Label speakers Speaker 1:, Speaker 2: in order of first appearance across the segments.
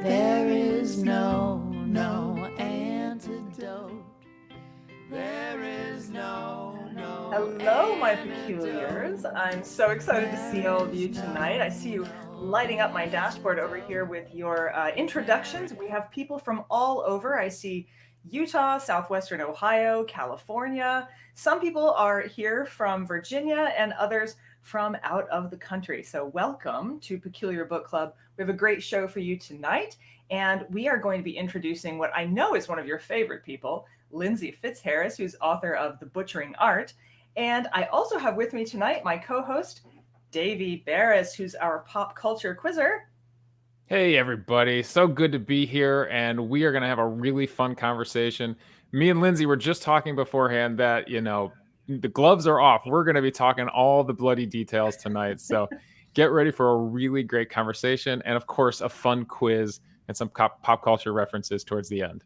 Speaker 1: There is no antidote. There is no
Speaker 2: Hello, my peculiars. I'm so excited to see all of you tonight. I see you lighting up my dashboard over here with your introductions. We have people from all over. I see Utah, Southwestern Ohio, California. Some people are here from Virginia and others from out of the country. So welcome to Peculiar Book Club. We have a great show for you tonight, and we are going to be introducing what I know is one of your favorite people, Lindsey Fitzharris, who's author of The Butching Art. And I also have with me tonight my co-host, Davey Berris, who's our pop culture quizzer.
Speaker 3: Hey, everybody. So good to be here, and we are going to have a really fun conversation. Me and Lindsey were just talking beforehand that, the gloves are off. We're going to be talking all the bloody details tonight. So get ready for a really great conversation and, of course, a fun quiz and some pop culture references towards the end.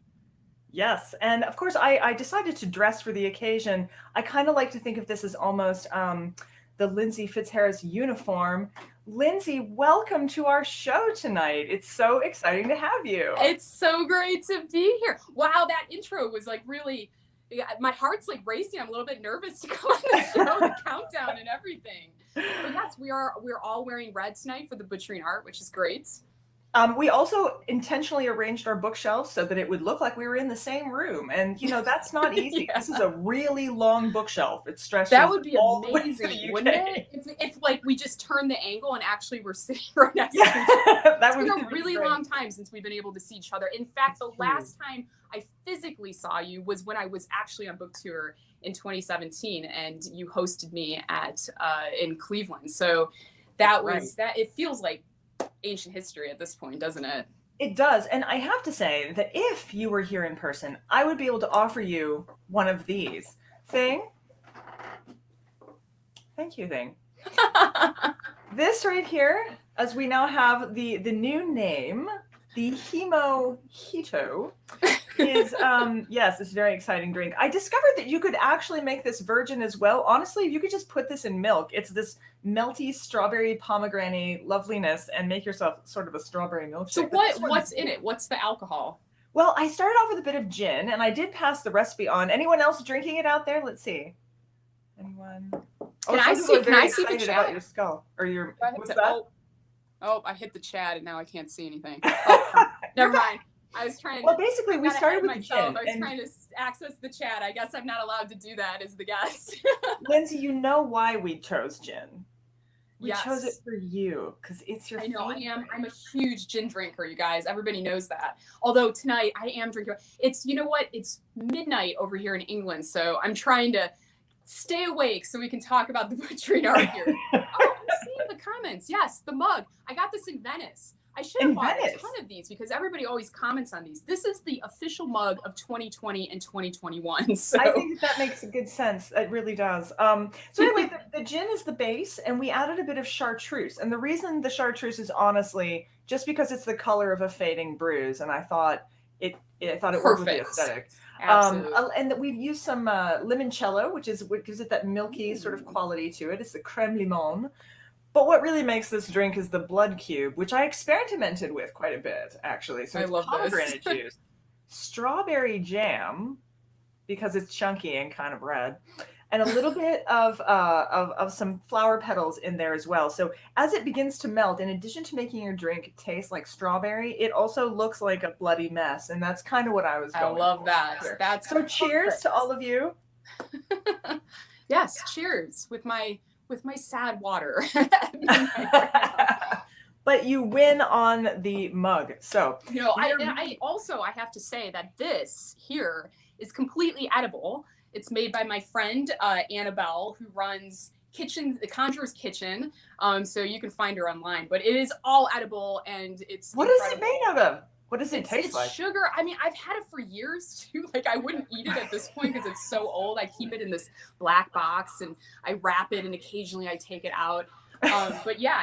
Speaker 2: Yes, and of course, I decided to dress for the occasion. I kind of like to think of this as almost the Lindsey Fitzharris uniform. Lindsey, welcome to our show tonight. It's so exciting to have you.
Speaker 4: It's so great to be here. Wow, that intro was like really, my heart's like racing. I'm a little bit nervous to come on the show, the countdown and everything. But yes, we're all wearing red tonight for the Butching Art, which is great.
Speaker 2: We also intentionally arranged our bookshelves so that it would look like we were in the same room. And, that's not easy. Yeah. This is a really long bookshelf. It stretches.
Speaker 4: That would be amazing, wouldn't it? If like we just turned the angle and actually we're sitting right next to each other. It's been a really long time since we've been able to see each other. In fact, the last time I physically saw you was when I was actually on book tour in 2017, and you hosted me in Cleveland. So that was that. It feels like ancient history at this point, doesn't it?
Speaker 2: It does. And I have to say that if you were here in person, I would be able to offer you one of these. Thing. Thank you, Thing. This right here, as we now have the new name, the Himo-Hito, is, yes, it's a very exciting drink. I discovered that you could actually make this virgin as well. Honestly, you could just put this in milk. It's this melty strawberry pomegranate loveliness and make yourself sort of a strawberry milkshake.
Speaker 4: So what's in it? What's the alcohol?
Speaker 2: Well, I started off with a bit of gin, and I did pass the recipe on. Anyone else drinking it out there? Let's see. Anyone?
Speaker 4: Can I see the chat?
Speaker 2: About your skull or your? What's that?
Speaker 4: Oh, I hit the chat and now I can't see anything. Oh, never mind. I was trying to.
Speaker 2: Well, basically, we started with gin.
Speaker 4: I was trying to access the chat. I guess I'm not allowed to do that as the guest.
Speaker 2: Lindsey, you know why we chose gin. We chose it for you because it's your favorite.
Speaker 4: I'm a huge gin drinker, you guys. Everybody knows that. Although tonight I am drinking. It's, you know what? It's midnight over here in England, so I'm trying to stay awake so we can talk about the Butching Art here. Oh, I'm seeing the comments. Yes, the mug. I got this in Venice. I should have bought a ton of these because everybody always comments on these. This is the official mug of 2020 and 2021. So.
Speaker 2: I think that makes good sense. It really does. So anyway, the gin is the base, and we added a bit of chartreuse. And the reason the chartreuse is honestly just because it's the color of a fading bruise, and I thought it worked with the aesthetic. And that we've used some limoncello, which gives it that milky sort of quality to it. It's the creme limon. But what really makes this drink is the blood cube, which I experimented with quite a bit, actually. So it's pomegranate juice, strawberry jam, because it's chunky and kind of red, and a little bit of some flower petals in there as well. So as it begins to melt, in addition to making your drink taste like strawberry, it also looks like a bloody mess, and that's kind of what I was going for.
Speaker 4: I love that. That's
Speaker 2: so cheers to all of you.
Speaker 4: Yes, cheers with my sad water.
Speaker 2: But you win on the mug. So
Speaker 4: I have to say that this here is completely edible. It's made by my friend Annabelle, who runs The Conjurer's Kitchen. So you can find her online. But it is all edible, and it's
Speaker 2: What is it made out of? What does it taste like?
Speaker 4: It's sugar. I mean, I've had it for years too. Like, I wouldn't eat it at this point because it's so old. I keep it in this black box and I wrap it, and occasionally I take it out. But yeah,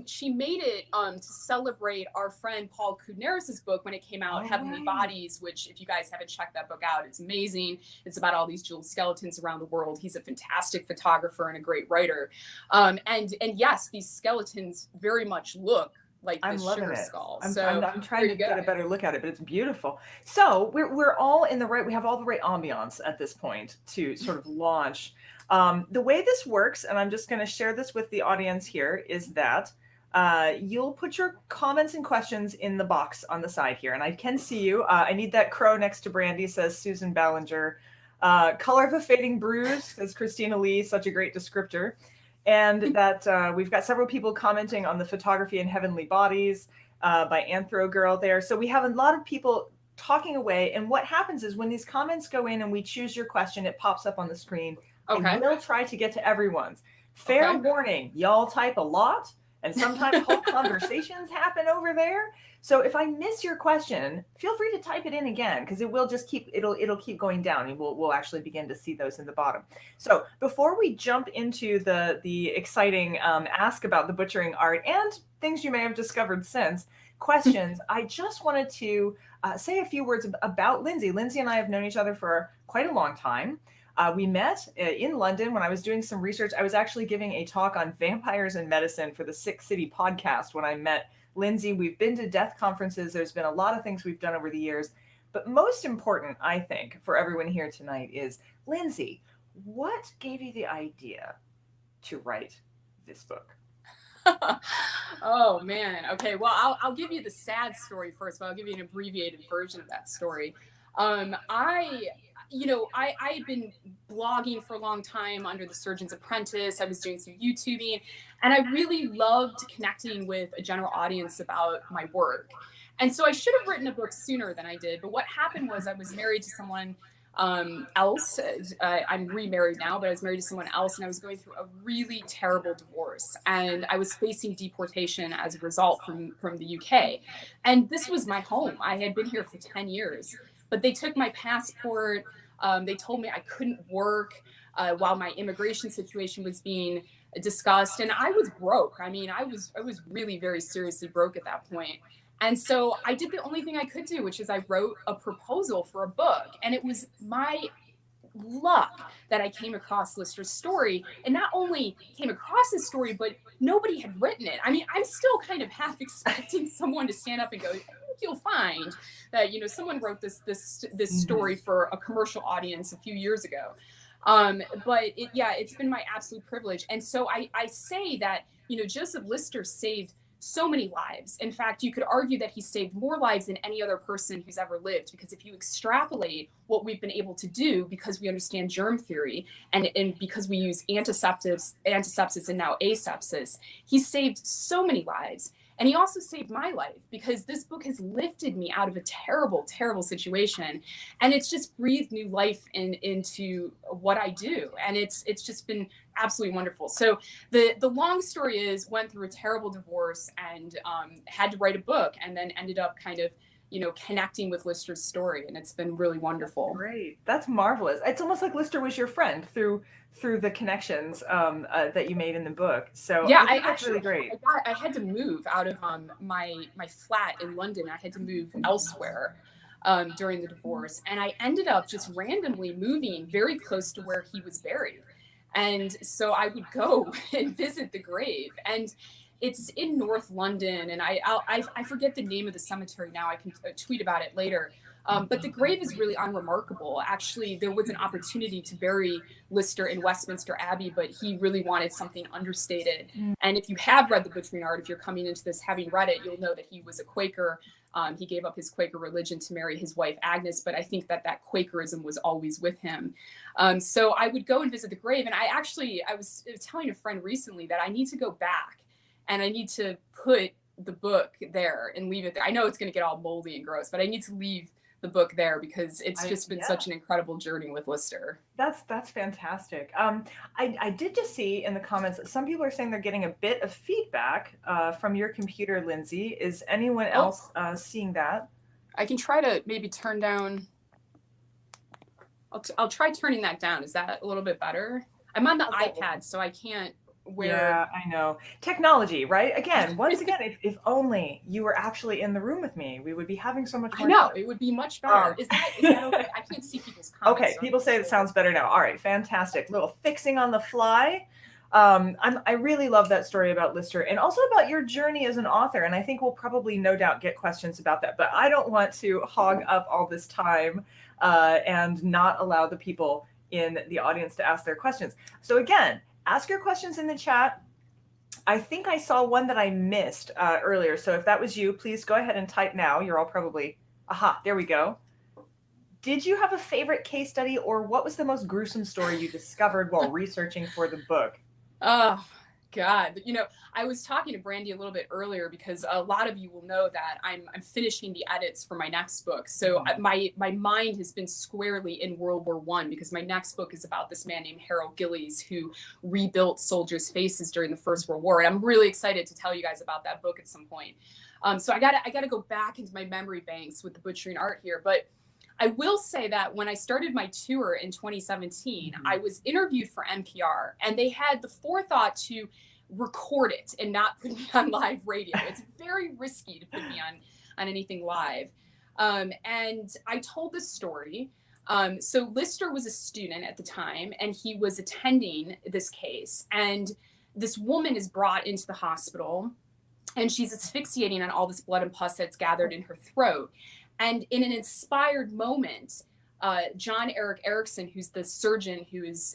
Speaker 4: she made it to celebrate our friend Paul Kudneris's book when it came out, Heavenly Bodies, which if you guys haven't checked that book out, it's amazing. It's about all these jeweled skeletons around the world. He's a fantastic photographer and a great writer. And yes, these skeletons very much look like
Speaker 2: I'm
Speaker 4: the
Speaker 2: loving
Speaker 4: sugar
Speaker 2: it.
Speaker 4: skull.
Speaker 2: I'm trying
Speaker 4: there
Speaker 2: to
Speaker 4: you go.
Speaker 2: get a better look at it, but it's beautiful. So we're all in the right. We have all the right ambiance at this point to sort of launch. The way this works, and I'm just going to share this with the audience here, is that you'll put your comments and questions in the box on the side here, and I can see you. I need that crow next to Brandy, says Susan Ballinger. Color of a Fading Bruise, says Christina Lee, such a great descriptor. And that we've got several people commenting on the photography in Heavenly Bodies by Anthro Girl there. So we have a lot of people talking away. And what happens is when these comments go in and we choose your question, it pops up on the screen.
Speaker 4: Okay.
Speaker 2: And we'll try to get to everyone's. Fair warning, y'all type a lot. And sometimes whole conversations happen over there. So if I miss your question, feel free to type it in again, because it will just it'll keep going down, and we'll actually begin to see those in the bottom. So before we jump into the exciting ask about the butchering art and things you may have discovered since questions, I just wanted to say a few words about Lindsey. Lindsey and I have known each other for quite a long time. We met in London when I was doing some research. I was actually giving a talk on vampires and medicine for the Sick City podcast when I met Lindsey. We've been to death conferences. There's been a lot of things we've done over the years. But most important, I think, for everyone here tonight is, Lindsey, what gave you the idea to write this book?
Speaker 4: Oh, man. Okay, well, I'll give you the sad story first, but I'll give you an abbreviated version of that story. I had been blogging for a long time under the Surgeon's Apprentice. I was doing some YouTubing, and I really loved connecting with a general audience about my work. And so I should have written a book sooner than I did. But what happened was I was married to someone else. I'm remarried now, but I was married to someone else, and I was going through a really terrible divorce. And I was facing deportation as a result from the UK. And this was my home. I had been here for 10 years. But they took my passport. They told me I couldn't work while my immigration situation was being discussed. And I was broke. I mean, I was really very seriously broke at that point. And so I did the only thing I could do, which is I wrote a proposal for a book. And it was my luck that I came across Lister's story, and not only came across his story, but nobody had written it. I mean, I'm still kind of half expecting someone to stand up and go, you'll find that, someone wrote this story for a commercial audience a few years ago. But it's been my absolute privilege. And so I say that, Joseph Lister saved so many lives. In fact, you could argue that he saved more lives than any other person who's ever lived, because if you extrapolate what we've been able to do, because we understand germ theory and because we use antisepsis and now asepsis, he saved so many lives. And he also saved my life, because this book has lifted me out of a terrible, terrible situation. And it's just breathed new life into what I do. And it's just been absolutely wonderful. So the long story is, went through a terrible divorce and had to write a book, and then ended up kind of, connecting with Lister's story. And it's been really wonderful.
Speaker 2: Great. That's marvelous. It's almost like Lister was your friend through the connections that you made in the book. So
Speaker 4: yeah,
Speaker 2: that's really great.
Speaker 4: I had to move out of my flat in London. I had to move elsewhere during the divorce. And I ended up just randomly moving very close to where he was buried. And so I would go and visit the grave. And it's in North London, and I forget the name of the cemetery now. I can tweet about it later. But the grave is really unremarkable. Actually, there was an opportunity to bury Lister in Westminster Abbey, but he really wanted something understated. And if you have read The Butching Art, if you're coming into this having read it, you'll know that he was a Quaker. He gave up his Quaker religion to marry his wife Agnes, but I think that Quakerism was always with him. So I would go and visit the grave, and I was telling a friend recently that I need to go back, and I need to put the book there and leave it there. I know it's going to get all moldy and gross, but I need to leave the book there, because it's just been such an incredible journey with Lister.
Speaker 2: That's fantastic. I did just see in the comments that some people are saying they're getting a bit of feedback from your computer, Lindsey. Is anyone else seeing that?
Speaker 4: I can try to maybe turn down. I'll try turning that down. Is that a little bit better? I'm on the iPad, so I can't.
Speaker 2: Yeah, I know. Technology, right? Again, once again, if only you were actually in the room with me, we would be having so much more.
Speaker 4: I know, it would be much better. Is that okay? I can't see people's comments.
Speaker 2: Okay, people say it sounds better now. All right, fantastic. Little fixing on the fly. I really love that story about Lister and also about your journey as an author. And I think we'll probably no doubt get questions about that. But I don't want to hog up all this time and not allow the people in the audience to ask their questions. So again, ask your questions in the chat. I think I saw one that I missed earlier. So if that was you, please go ahead and type now. You're all probably, aha, there we go. Did you have a favorite case study, or what was the most gruesome story you discovered while researching for the book?
Speaker 4: Oh, God. You know, I was talking to Brandy a little bit earlier because a lot of you will know that I'm finishing the edits for my next book. So my mind has been squarely in World War I because my next book is about this man named Harold Gillies who rebuilt soldiers' faces during the First World War. And I'm really excited to tell you guys about that book at some point. So I gotta go back into my memory banks with the Butching Art here. But I will say that when I started my tour in 2017, I was interviewed for NPR, and they had the forethought to record it and not put me on live radio. It's very risky to put me on anything live. And I told this story. So Lister was a student at the time, and he was attending this case. And this woman is brought into the hospital, and she's asphyxiating on all this blood and pus that's gathered in her throat. And in an inspired moment, John Erik Erikson, who's the surgeon who is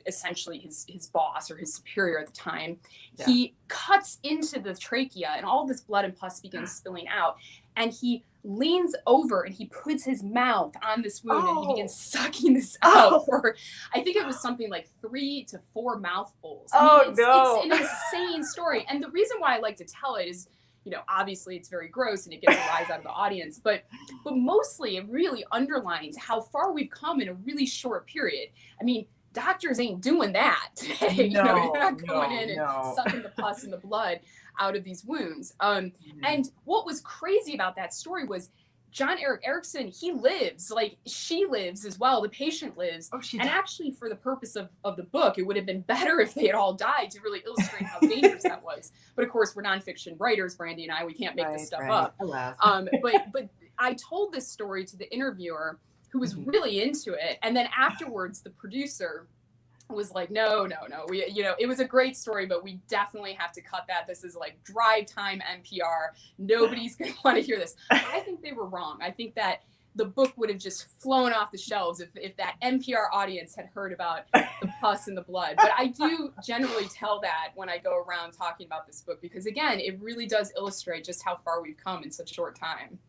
Speaker 4: essentially his boss or his superior at the time, he cuts into the trachea and all this blood and pus begins spilling out. And he leans over and he puts his mouth on this wound and he begins sucking this out for, I think it was something like 3 to 4 mouthfuls. I mean, it's an insane story. And the reason why I like to tell it is, you know, obviously it's very gross and it gets a rise out of the audience, but mostly it really underlines how far we've come in a really short period. I mean, doctors ain't doing that today. You know, they're not going in and sucking the pus and the blood out of these wounds. And what was crazy about that story was John Erik Erikson, he lives, like she lives as well. The patient lives. And actually for the purpose of the book, it would have been better if they had all died to really illustrate how dangerous that was. But of course, we're nonfiction writers, Brandy and I, we can't make this stuff up. But I told this story to the interviewer who was really into it. And then afterwards, the producer was like, no, we, you know, it was a great story, but we definitely have to cut that. This is like drive time NPR. Nobody's going to want to hear this. I think they were wrong. I think that the book would have just flown off the shelves if that NPR audience had heard about the pus and the blood. But I do generally tell that when I go around talking about this book, because again, it really does illustrate just how far we've come in such a short time.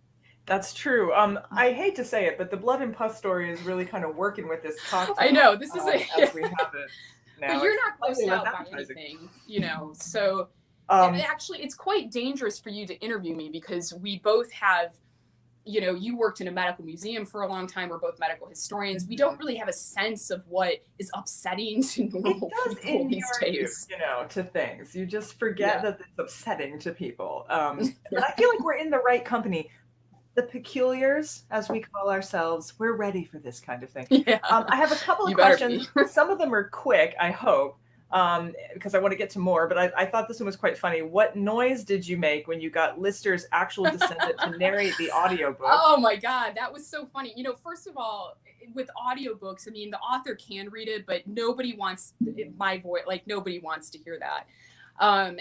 Speaker 2: That's true. I hate to say it, but the blood and pus story is really kind of working with this cocktail.
Speaker 4: I know, this is
Speaker 2: as we have it now.
Speaker 4: But you're not grossed out by anything, you know. So actually, it's quite dangerous for you to interview me because we both have, you know, you worked in a medical museum for a long time. We're both medical historians. We don't really have a sense of what is upsetting to normal people these days.
Speaker 2: You know, to things. You just forget that it's upsetting to people. But I feel like we're in the right company. The peculiars, as we call ourselves, we're ready for this kind of thing. I have a couple of questions. Some of them are quick, I hope, because I want to get to more, but I thought this one was quite funny. What noise did you make when you got Lister's actual descendant to narrate the audiobook?
Speaker 4: Oh my God, that was so funny. You know, first of all, with audiobooks, I mean, the author can read it, but nobody wants my voice, like nobody wants to hear that. And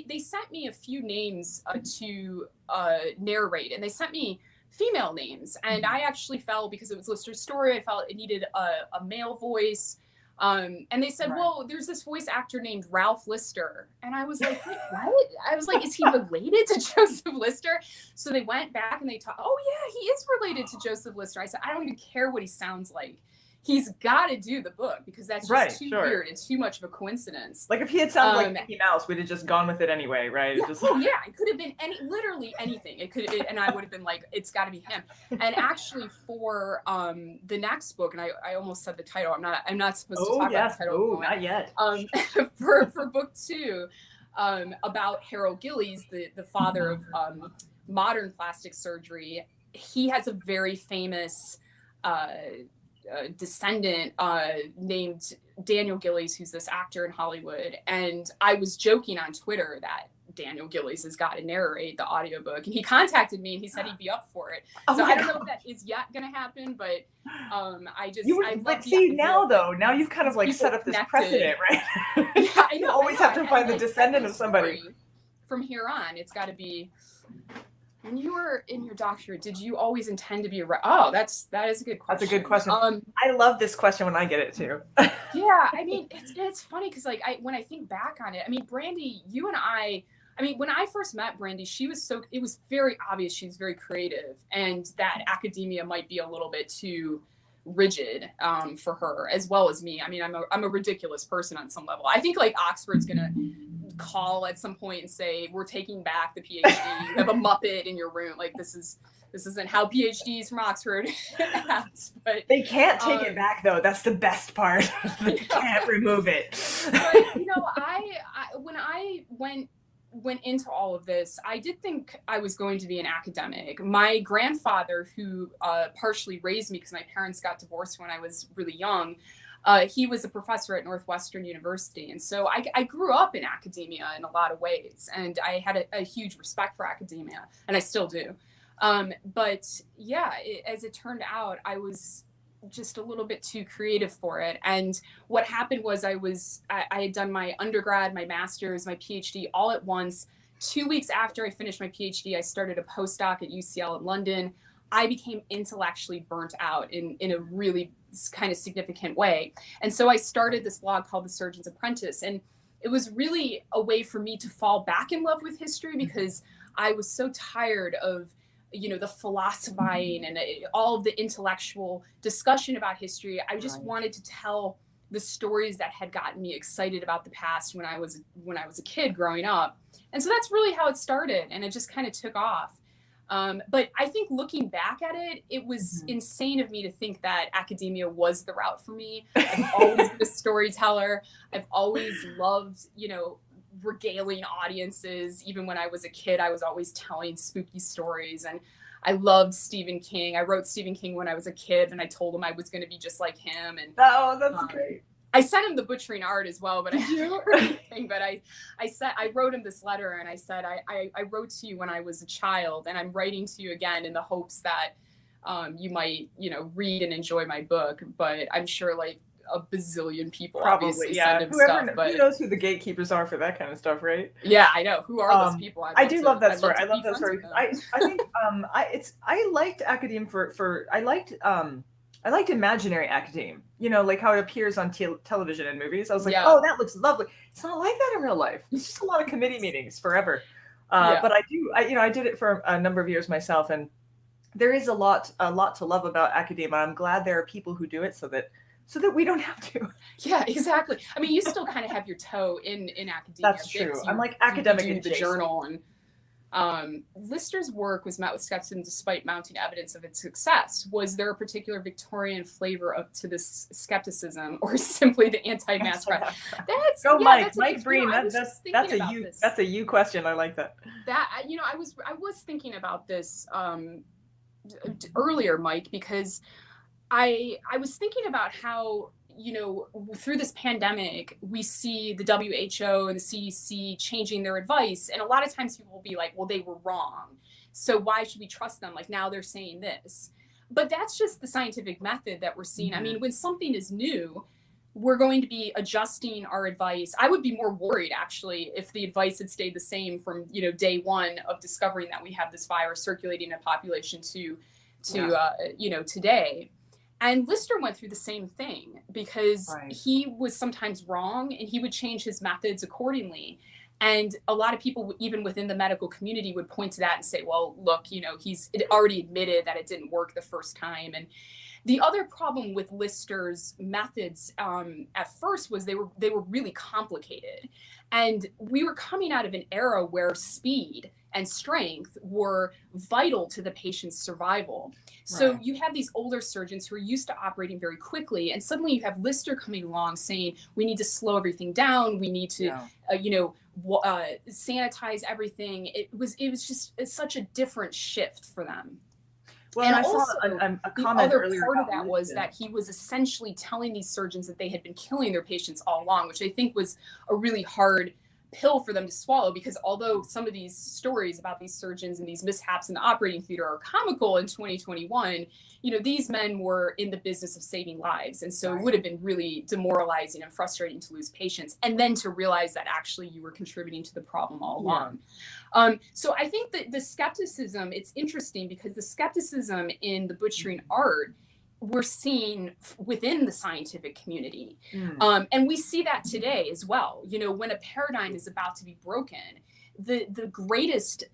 Speaker 4: they sent me a few names to narrate, and they sent me female names, and I actually felt, because it was Lister's story, I felt it needed a male voice. And they said, well, there's this voice actor named Ralph Lister. And I was like, wait, what? I was like, is he related to Joseph Lister? So they went back and they talked, oh yeah, he is related to Joseph Lister. I said, I don't even care what he sounds like. He's got to do the book because that's just too weird and too much of a coincidence.
Speaker 2: Like if he had sounded like Mickey Mouse, we'd have just gone with it anyway, right?
Speaker 4: Yeah, it could have been literally anything. And I would have been like, it's got to be him. And actually, for the next book, and I almost said the title. I'm not supposed to talk about the title.
Speaker 2: Oh, not yet.
Speaker 4: For book 2, about Harold Gillies, the father of modern plastic surgery. He has a very famous descendant named Daniel Gillies, who's this actor in Hollywood. And I was joking on Twitter that Daniel Gillies has got to narrate the audiobook. And he contacted me and he said he'd be up for it.
Speaker 2: Oh
Speaker 4: so
Speaker 2: my
Speaker 4: I don't know
Speaker 2: God.
Speaker 4: if that is yet going to happen, but
Speaker 2: But see, now though, now you've kind of like set up this precedent, right?
Speaker 4: Yeah, I know.
Speaker 2: You always have to find the descendant of somebody.
Speaker 4: From here on, it's got to be. When you were in your doctorate, did you always intend to be a Oh, that is a good question.
Speaker 2: That's a good question. I love this question when I get it too.
Speaker 4: Yeah, I mean, it's funny because like when I think back on it, I mean, Brandy, you and I mean, when I first met Brandy, it was very obvious she's very creative, and that academia might be a little bit too rigid for her, as well as me. I mean, I'm a ridiculous person on some level. I think like Oxford's gonna call at some point and say, we're taking back the PhD. You have a Muppet in your room. Like this isn't how PhDs from Oxford act. But
Speaker 2: they can't take it back though. That's the best part. They can't remove it.
Speaker 4: But you know, I when I went into all of this, I did think I was going to be an academic. My grandfather, who partially raised me because my parents got divorced when I was really young, he was a professor at Northwestern University. And so I grew up in academia in a lot of ways, and I had a huge respect for academia, and I still do. But yeah, as it turned out, I was just a little bit too creative for it. And what happened was I had done my undergrad, my master's, my PhD all at once. 2 weeks after I finished my PhD, I started a postdoc at UCL in London. I became intellectually burnt out in a really kind of significant way. And so I started this blog called The Surgeon's Apprentice. And it was really a way for me to fall back in love with history, because I was so tired of, you know, the philosophizing and all of the intellectual discussion about history. I just wanted to tell the stories that had gotten me excited about the past when I was a kid growing up. And so that's really how it started. And it just kind of took off. But I think looking back at it, it was insane of me to think that academia was the route for me. I've always been a storyteller. I've always loved, you know, regaling audiences. Even when I was a kid, I was always telling spooky stories, and I loved Stephen King. I wrote Stephen King when I was a kid, and I told him I was going to be just like him. And
Speaker 2: oh, that's great.
Speaker 4: I sent him the Butching Art as well, but I haven't heard anything. But I wrote him this letter, and I said, I wrote to you when I was a child, and I'm writing to you again in the hopes that you might, you know, read and enjoy my book. But I'm sure like a bazillion people
Speaker 2: probably, yeah.
Speaker 4: send him stuff. But
Speaker 2: who knows who the gatekeepers are for that kind of stuff, right?
Speaker 4: Yeah, I know. Who are those people?
Speaker 2: I do love that story. I love that story. I think I liked academe I liked imaginary academe, you know, like how it appears on television and movies. I was like, oh, that looks lovely. It's not like that in real life. It's just a lot of committee meetings forever. But I did it for a number of years myself, and there is a lot to love about academia. I'm glad there are people who do it so that we don't have to.
Speaker 4: Yeah, exactly. I mean, you still kind of have your toe in academia.
Speaker 2: That's true. I'm like academic
Speaker 4: in the journal, and Lister's work was met with skepticism despite mounting evidence of its success. Was there a particular Victorian flavor to this skepticism, or simply the anti-mask?
Speaker 2: Mike Breen. That's a you question. I like that.
Speaker 4: You know, I was thinking about this earlier, Mike, because I was thinking about how, you know, through this pandemic, we see the WHO and the CDC changing their advice. And a lot of times people will be like, well, they were wrong, so why should we trust them? Like, now they're saying this. But that's just the scientific method that we're seeing. I mean, when something is new, we're going to be adjusting our advice. I would be more worried, actually, if the advice had stayed the same from, you know, day one of discovering that we have this virus circulating in a population to you know, today. And Lister went through the same thing, because he was sometimes wrong and he would change his methods accordingly. And a lot of people, even within the medical community, would point to that and say, well, look, you know, he's already admitted that it didn't work the first time. And the other problem with Lister's methods at first was they were really complicated. And we were coming out of an era where speed and strength were vital to the patient's survival. So you have these older surgeons who are used to operating very quickly, and suddenly you have Lister coming along saying, we need to slow everything down, we need to, sanitize everything. It was just such a different shift for them.
Speaker 2: Well, and I saw a comment earlier.
Speaker 4: The other part of that was that he was essentially telling these surgeons that they had been killing their patients all along, which I think was a really hard pill for them to swallow, because although some of these stories about these surgeons and these mishaps in the operating theater are comical in 2021, you know, these men were in the business of saving lives. And so it would have been really demoralizing and frustrating to lose patients, and then to realize that actually you were contributing to the problem all along. So I think that the skepticism, it's interesting because the skepticism in the Butching Art, we're seeing within the scientific community. And we see that today as well. You know, when a paradigm is about to be broken, the greatest,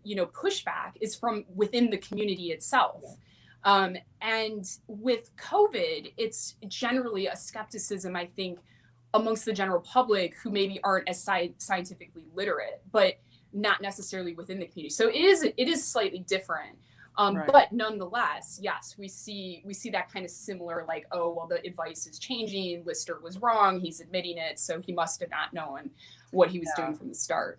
Speaker 4: you know, pushback is from within the community itself. And with COVID, it's generally a skepticism, I think, amongst the general public who maybe aren't as scientifically literate, but not necessarily within the community. So it is slightly different. But nonetheless, yes, we see that kind of similar, like, oh, well, the advice is changing. Lister was wrong. He's admitting it. So he must have not known what he was doing from the start.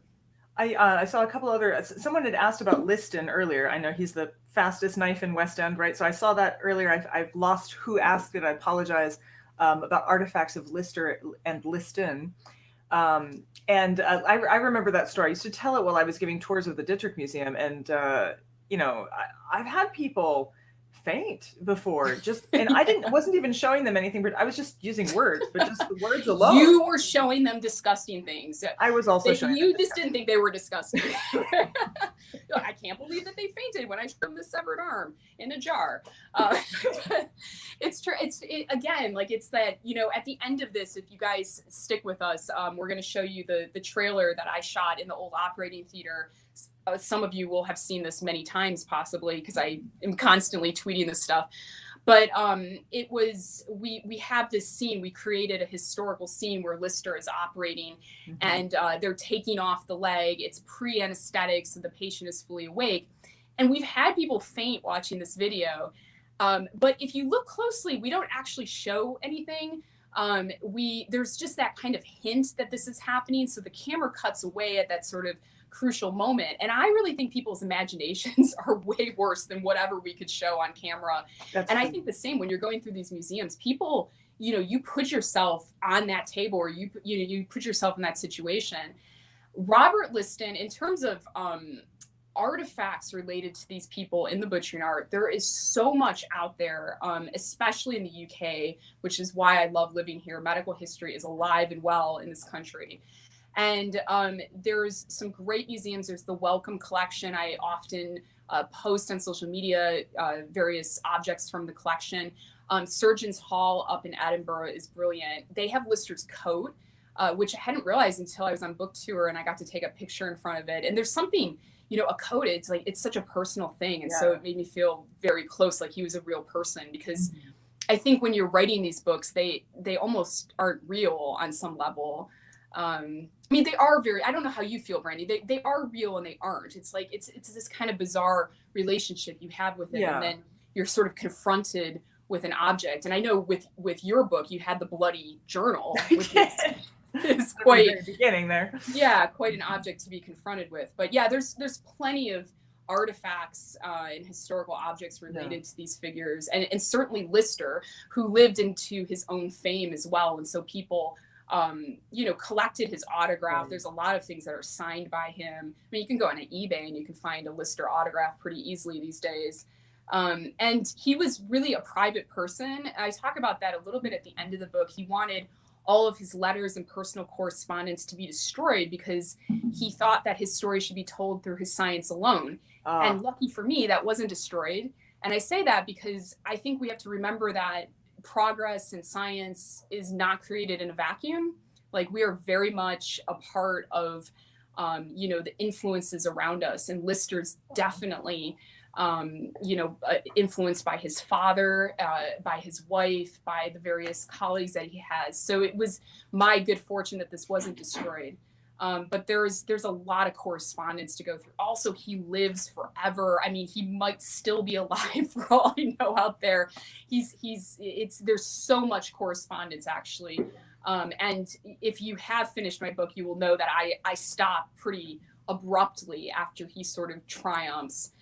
Speaker 2: I saw a couple other, someone had asked about Liston earlier. I know he's the fastest knife in West End, right? So I saw that earlier. I've lost who asked it. I apologize, about artifacts of Lister and Liston. And I remember that story. I used to tell it while I was giving tours of the Dittrich Museum. And, you know, I've had people faint before, and I wasn't even showing them anything, but I was just using words, but just the words alone.
Speaker 4: You were showing them disgusting things.
Speaker 2: I was also showing
Speaker 4: you just didn't think they were disgusting. I can't believe that they fainted when I showed them the severed arm in a jar. It's true. Again, like, it's that, you know, at the end of this, if you guys stick with us, we're going to show you the trailer that I shot in the old operating theater. Some of you will have seen this many times, possibly, because I am constantly tweeting this stuff. But it was, we have this scene, we created a historical scene where Lister is operating, and they're taking off the leg. It's pre-anesthetic, so the patient is fully awake. And we've had people faint watching this video. But if you look closely, we don't actually show anything. There's just that kind of hint that this is happening. So the camera cuts away at that sort of crucial moment. And I really think people's imaginations are way worse than whatever we could show on camera. I think the same when you're going through these museums, people, you know, you put yourself on that table, or you put yourself in that situation. Robert Liston, in terms of artifacts related to these people in the Butching Art, there is so much out there, especially in the UK, which is why I love living here. Medical history is alive and well in this country. And there's some great museums. There's the Wellcome Collection. I often post on social media various objects from the collection. Surgeons Hall up in Edinburgh is brilliant. They have Lister's coat, which I hadn't realized until I was on book tour and I got to take a picture in front of it. And there's something, you know, a coat, it's such a personal thing. And so it made me feel very close, like he was a real person, because I think when you're writing these books, they almost aren't real on some level. I mean, they are very, I don't know how you feel, Brandy. They are real and they aren't. It's like, it's this kind of bizarre relationship you have with it. And then you're sort of confronted with an object. And I know with your book, you had the bloody journal, which is quite
Speaker 2: the beginning there.
Speaker 4: Yeah, quite an object to be confronted with. But yeah, there's plenty of artifacts and historical objects related to these figures. And certainly Lister, who lived into his own fame as well. And so people, you know, collected his autograph. There's a lot of things that are signed by him. I mean, you can go on eBay and you can find a Lister autograph pretty easily these days. And he was really a private person. I talk about that a little bit at the end of the book. He wanted all of his letters and personal correspondence to be destroyed because he thought that his story should be told through his science alone. And lucky for me, that wasn't destroyed. And I say that because I think we have to remember that progress in science is not created in a vacuum. Like, we are very much a part of, you know, the influences around us. And Lister's definitely, you know, influenced by his father, by his wife, by the various colleagues that he has. So it was my good fortune that this wasn't destroyed. But there's a lot of correspondence to go through. Also, he lives forever. I mean, he might still be alive for all I know out there. There's so much correspondence, actually. And if you have finished my book, you will know that I stopped pretty abruptly after he sort of triumphs,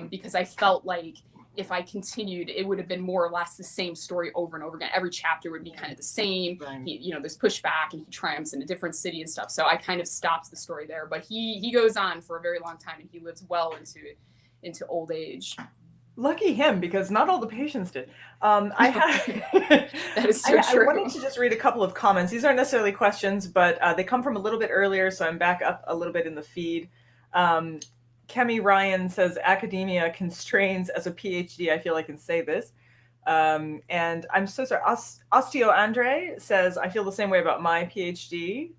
Speaker 4: because I felt like if I continued, it would have been more or less the same story over and over again. Every chapter would be kind of the same.
Speaker 2: Right.
Speaker 4: There's pushback and he triumphs in a different city and stuff. So I kind of stopped the story there. But he goes on for a very long time, and he lives well into old age.
Speaker 2: Lucky him, because not all the patients did. I
Speaker 4: That is so true.
Speaker 2: I wanted to just read a couple of comments. These aren't necessarily questions, but they come from a little bit earlier, so I'm back up a little bit in the feed. Kemi Ryan says, academia constrains as a PhD. I feel I can say this. And I'm so sorry. Osteo Andre says, I feel the same way about my PhD.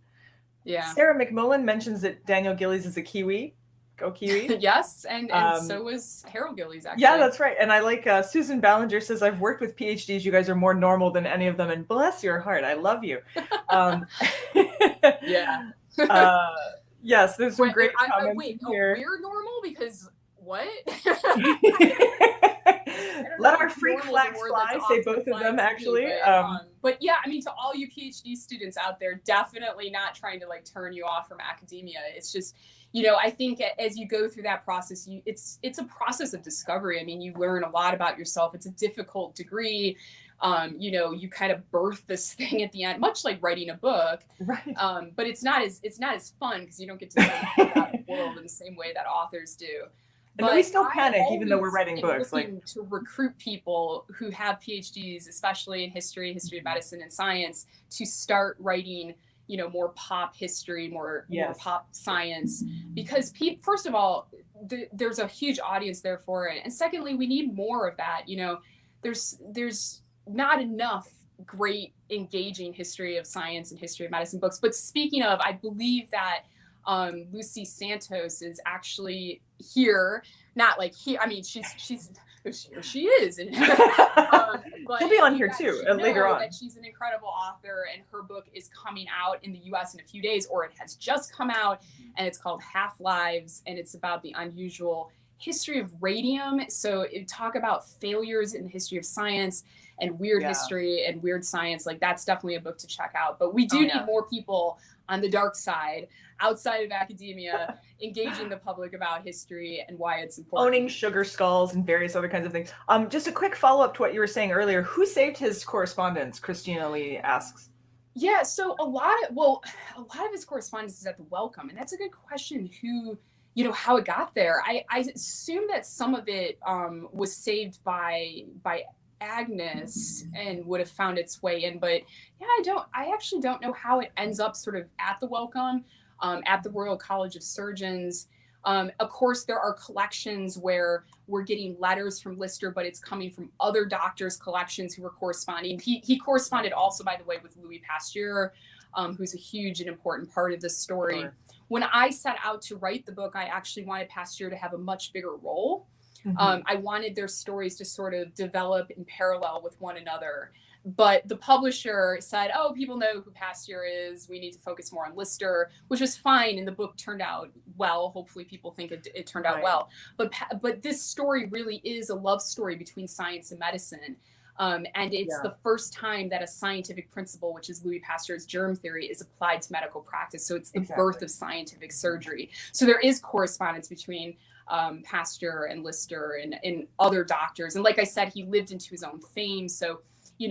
Speaker 4: Yeah.
Speaker 2: Sarah McMullen mentions that Daniel Gillies is a Kiwi. Go Kiwi.
Speaker 4: Yes, and so was Harold Gillies, actually.
Speaker 2: Yeah, that's right. And I like Susan Ballinger says, I've worked with PhDs. You guys are more normal than any of them. And bless your heart. I love you.
Speaker 4: Yeah.
Speaker 2: Yes, there's some great comments here.
Speaker 4: We're normal because what?
Speaker 2: Let our freak flags fly, say both of them, actually.
Speaker 4: But yeah, I mean, to all you PhD students out there, definitely not trying to like turn you off from academia. It's just, I think as you go through that process, it's a process of discovery. I mean, you learn a lot about yourself. It's a difficult degree. You kind of birth this thing at the end, much like writing a book.
Speaker 2: Right.
Speaker 4: But it's not as fun because you don't get to think about the world in the same way that authors do.
Speaker 2: But we still panic even though we're writing books.
Speaker 4: Like to recruit people who have PhDs, especially in history of medicine, and science, to start writing, more pop history, more pop science, because first of all, there's a huge audience there for it, and secondly, we need more of that. There's not enough great engaging history of science and history of medicine books. But speaking of, I believe that Lucy Santos is actually here. Not like here. I mean, she is. But
Speaker 2: she'll be on here too later on.
Speaker 4: That she's an incredible author, and her book is coming out in the U.S. in a few days, or it has just come out, and it's called Half-Lives, and it's about the unusual history of radium. So it talk about failures in the history of science and weird history and weird science. Like, that's definitely a book to check out. But we do need more people on the dark side, outside of academia, engaging the public about history and why it's important.
Speaker 2: Owning sugar skulls and various other kinds of things. Just a quick follow-up to what you were saying earlier. Who saved his correspondence? Christina Lee asks.
Speaker 4: Yeah, so a lot of his correspondence is at the Wellcome, and that's a good question. How it got there. I assume that some of it was saved by Agnes and would have found its way in, but yeah, I actually don't know how it ends up sort of at the Wellcome, at the Royal College of Surgeons. Of course, there are collections where we're getting letters from Lister, but it's coming from other doctors' collections who were corresponding. He corresponded also, by the way, with Louis Pasteur, who's a huge and important part of this story. Sure. When I set out to write the book, I actually wanted Pasteur to have a much bigger role. Mm-hmm. I wanted their stories to sort of develop in parallel with one another. But the publisher said, people know who Pasteur is. We need to focus more on Lister, which was fine. And the book turned out well. Hopefully people think it turned out well. But this story really is a love story between science and medicine. And it's the first time that a scientific principle, which is Louis Pasteur's germ theory, is applied to medical practice. So it's the birth of scientific surgery. So there is correspondence between Pasteur and Lister and other doctors. And like I said, he lived into his own fame. So,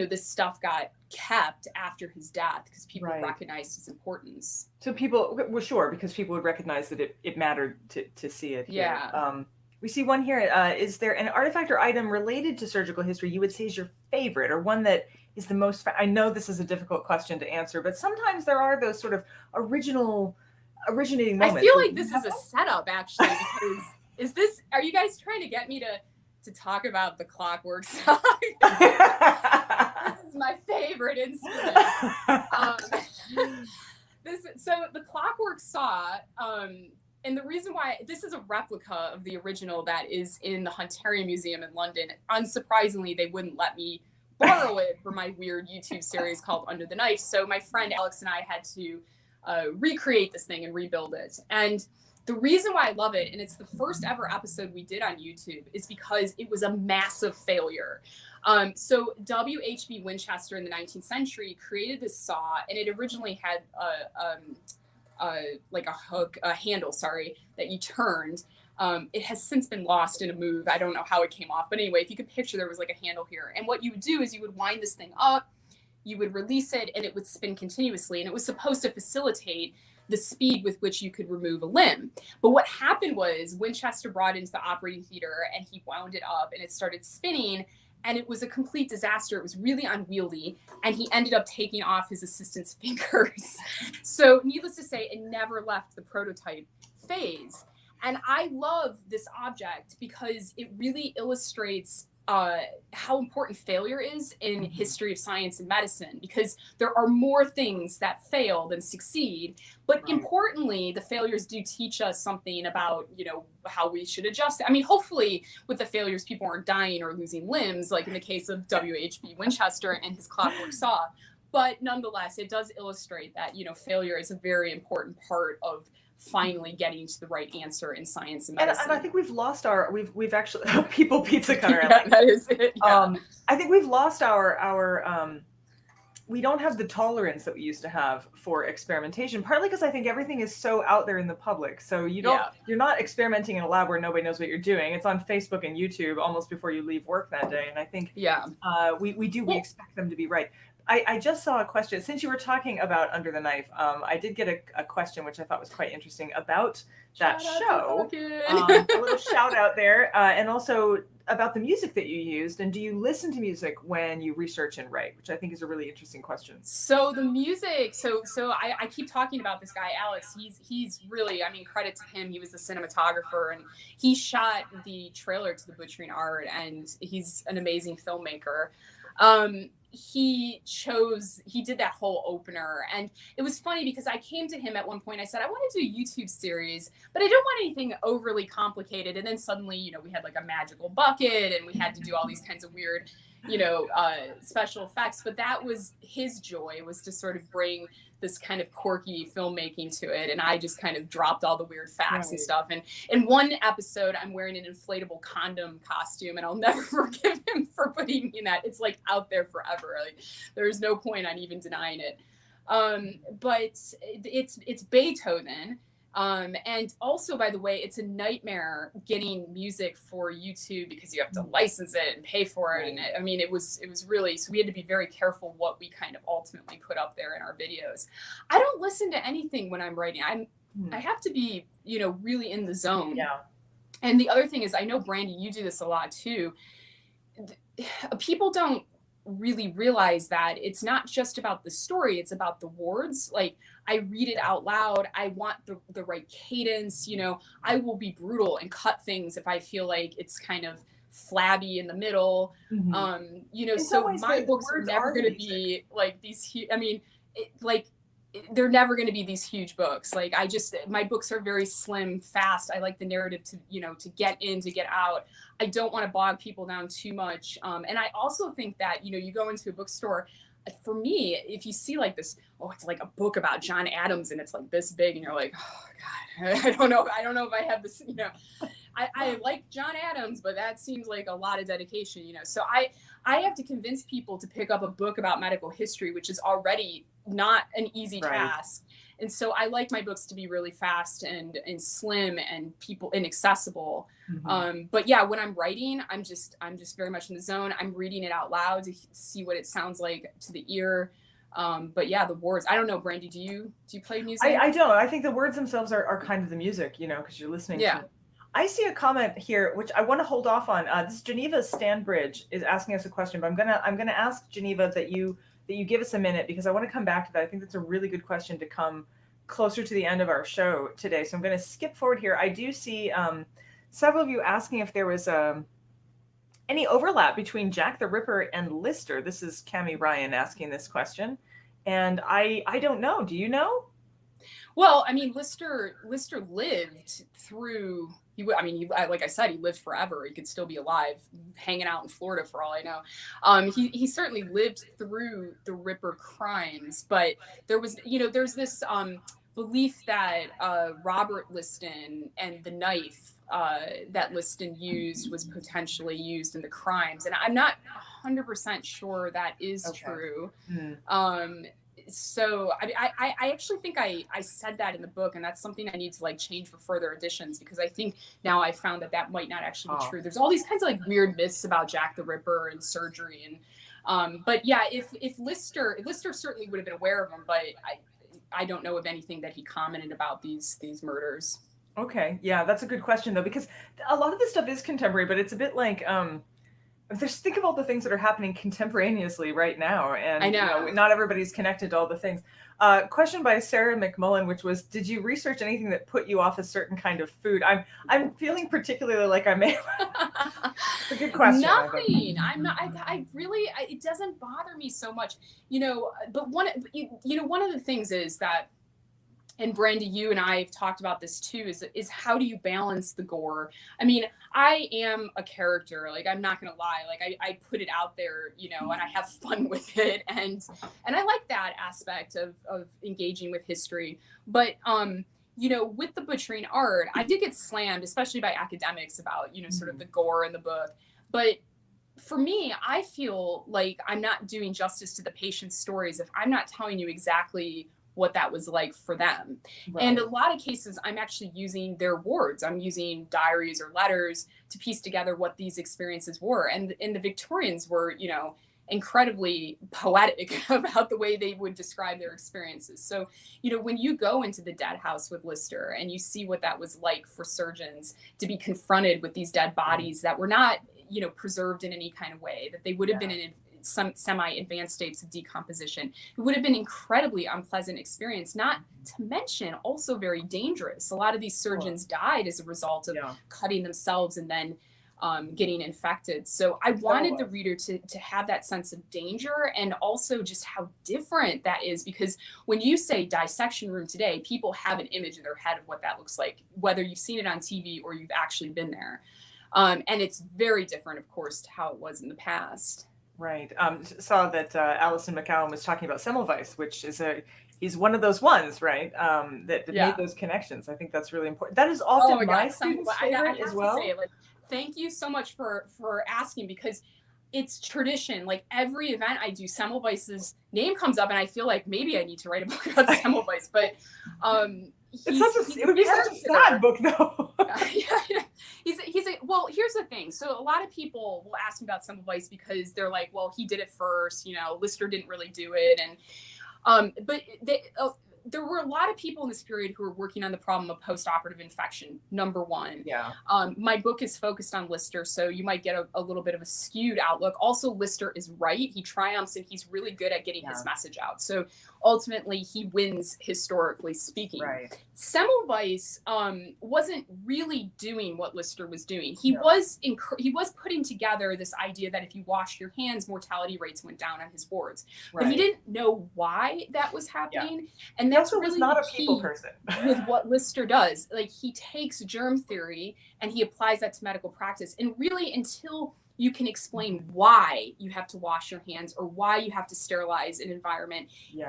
Speaker 4: this stuff got kept after his death because people recognized his importance.
Speaker 2: So people, well, sure, because people would recognize that it mattered to see it here.
Speaker 4: Yeah.
Speaker 2: We see one here. Is there an artifact or item related to surgical history you would say is your favorite, or one that is the most? I know this is a difficult question to answer, but sometimes there are those sort of originating moments.
Speaker 4: I feel like this is a setup, actually, because are you guys trying to get me to talk about the Clockwork Saw? This is my favorite instrument. So the Clockwork Saw, and the reason why this is a replica of the original that is in the Hunterian Museum in London. Unsurprisingly, they wouldn't let me borrow it for my weird YouTube series called Under the Knife. So my friend Alex and I had to recreate this thing and rebuild it. And the reason why I love it, and it's the first ever episode we did on YouTube, is because it was a massive failure. So W.H.B. Winchester in the 19th century created this saw, and it originally had like a hook, a handle, sorry, that you turned. It has since been lost in a move. I don't know how it came off, but anyway, if you could picture, there was like a handle here. And what you would do is you would wind this thing up, you would release it, and it would spin continuously. And it was supposed to facilitate the speed with which you could remove a limb. But what happened was Winchester brought it into the operating theater and he wound it up and it started spinning. And it was a complete disaster. It was really unwieldy. And he ended up taking off his assistant's fingers. So needless to say, it never left the prototype phase. And I love this object because it really illustrates how important failure is in history of science and medicine, because there are more things that fail than succeed. But importantly, the failures do teach us something about, you know, how we should adjust. I mean, hopefully with the failures, people aren't dying or losing limbs, like in the case of W.H.B. Winchester and his Clockwork Saw. But nonetheless, it does illustrate that, you know, failure is a very important part of finally getting to the right answer in science and medicine.
Speaker 2: And I think we've lost our we've actually people pizza cutter.
Speaker 4: Yeah, that is it. Yeah.
Speaker 2: I think we've lost our we don't have the tolerance that we used to have for experimentation, partly because I think everything is so out there in the public. So you're not experimenting in a lab where nobody knows what you're doing. It's on Facebook and YouTube almost before you leave work that day. And I think we expect them to be right. I just saw a question, since you were talking about Under the Knife, I did get a question which I thought was quite interesting about that show. A little shout out there, and also about the music that you used. And do you listen to music when you research and write, which I think is a really interesting question.
Speaker 4: So the music, so I keep talking about this guy, Alex. He's really, I mean, credit to him. He was the cinematographer and he shot the trailer to the Butching Art, and he's an amazing filmmaker. He did that whole opener, and it was funny because I came to him at one point. I said, I want to do a YouTube series, but I don't want anything overly complicated. And then suddenly, you know, we had like a magical bucket and we had to do all these kinds of weird, you know, special effects. But that was his joy, was to sort of bring this kind of quirky filmmaking to it. And I just kind of dropped all the weird facts and stuff. And in one episode, I'm wearing an inflatable condom costume, and I'll never forgive him for putting me in that. It's like out there forever. Like there's no point on even denying it. But it's Beethoven. And also, by the way, it's a nightmare getting music for YouTube because you have to license it and pay for it. And I mean, it was really, so we had to be very careful what we kind of ultimately put up there in our videos. I don't listen to anything when I'm writing. I have to be, you know, really in the zone. Yeah. And the other thing is, I know, Brandy, you do this a lot too. People don't really realize that it's not just about the story, it's about the words. Like, I read it out loud. I want the right cadence. You know, I will be brutal and cut things if I feel like it's kind of flabby in the middle. You know, so my books are never going to be like these huge, I mean, they're never going to be these huge books. Like, my books are very slim, fast. I like the narrative to, you know, to get in, to get out. I don't want to bog people down too much. And I also think that, you know, you go into a bookstore, for me, if you see like this, it's like a book about John Adams and it's like this big, and you're like, oh God, I don't know if I have this, you know, I like John Adams, but that seems like a lot of dedication, you know. So I have to convince people to pick up a book about medical history, which is already not an easy task. And so I like my books to be really fast and slim and inaccessible. But yeah, when I'm writing, I'm just very much in the zone. I'm reading it out loud to see what it sounds like to the ear. But yeah, the words, I don't know, Brandy, do you play music?
Speaker 2: I don't. I think the words themselves are kind of the music, you know, because you're listening to. I see a comment here, which I want to hold off on. This is Geneva Stanbridge is asking us a question, but I'm gonna ask Geneva that you give us a minute, because I want to come back to that. I think that's a really good question to come closer to the end of our show today. So I'm going to skip forward here. I do see several of you asking if there was any overlap between Jack the Ripper and Lister. This is Cami Ryan asking this question. And I don't know. Do you know?
Speaker 4: Well, I mean, Lister lived through, like I said, he lived forever. He could still be alive, hanging out in Florida for all I know. He certainly lived through the Ripper crimes, but there was, you know, there's this belief that Robert Liston and the knife that Liston used was potentially used in the crimes. And I'm not 100% sure that is true. so I actually think I said that in the book, and that's something I need to like change for further editions, because I think now I found that might not actually be true. There's all these kinds of like weird myths about Jack the Ripper and surgery, and but yeah, if Lister certainly would have been aware of him, but I don't know of anything that he commented about these murders.
Speaker 2: Okay, yeah, that's a good question though, because a lot of this stuff is contemporary, but it's a bit like just think of all the things that are happening contemporaneously right now, and
Speaker 4: I know.
Speaker 2: Not everybody's connected to all the things. Question by Sarah McMullen, which was, did you research anything that put you off a certain kind of food? I'm feeling particularly like I may. It's a good question.
Speaker 4: Nothing. I'm not. I really. It doesn't bother me so much, But one of the things is that, and Brandy, you and I have talked about this too, is how do you balance the gore? I mean, I am a character, like, I'm not gonna lie, like I put it out there, and I have fun with it, and I like that aspect of engaging with history. But with the Butching Art, I did get slammed, especially by academics, about sort of the gore in the book. But for me, I feel like I'm not doing justice to the patient's stories if I'm not telling you exactly what that was like for them. Right. And a lot of cases, I'm actually using their words. I'm using diaries or letters to piece together what these experiences were. And the Victorians were, incredibly poetic about the way they would describe their experiences. So, when you go into the dead house with Lister and you see what that was like for surgeons to be confronted with these dead bodies that were not, preserved in any kind of way, that they would have been in some semi-advanced states of decomposition. It would have been incredibly unpleasant experience, not to mention also very dangerous. A lot of these surgeons died as a result of cutting themselves and then getting infected. So I wanted the reader to have that sense of danger, and also just how different that is, because when you say dissection room today, people have an image in their head of what that looks like, whether you've seen it on TV or you've actually been there. And it's very different, of course, to how it was in the past.
Speaker 2: Right. Saw that Alison McCowan was talking about Samovice, which is he's one of those ones, right? That made those connections. I think that's really important. That is often my students' favorite as well. Say,
Speaker 4: thank you so much for asking, because it's tradition. Like, every event I do, Samovice's name comes up, and I feel like maybe I need to write a book about Samovice. But
Speaker 2: it would be such a sad book, though.
Speaker 4: Well, here's the thing. So a lot of people will ask me about Samovice because they're like, well, he did it first, Lister didn't really do it. And, but there were a lot of people in this period who were working on the problem of post-operative infection, number one.
Speaker 2: Yeah.
Speaker 4: My book is focused on Lister, so you might get a little bit of a skewed outlook. Also, Lister is right. He triumphs, and he's really good at getting his message out. So ultimately, he wins, historically speaking.
Speaker 2: Right.
Speaker 4: Semmelweis wasn't really doing what Lister was doing. He was putting together this idea that if you washed your hands, mortality rates went down on his wards. Right. But he didn't know why that was happening. Yeah. And that's really
Speaker 2: not a people person
Speaker 4: with what Lister does. Like, he takes germ theory and he applies that to medical practice. And really, until you can explain why you have to wash your hands or why you have to sterilize an environment,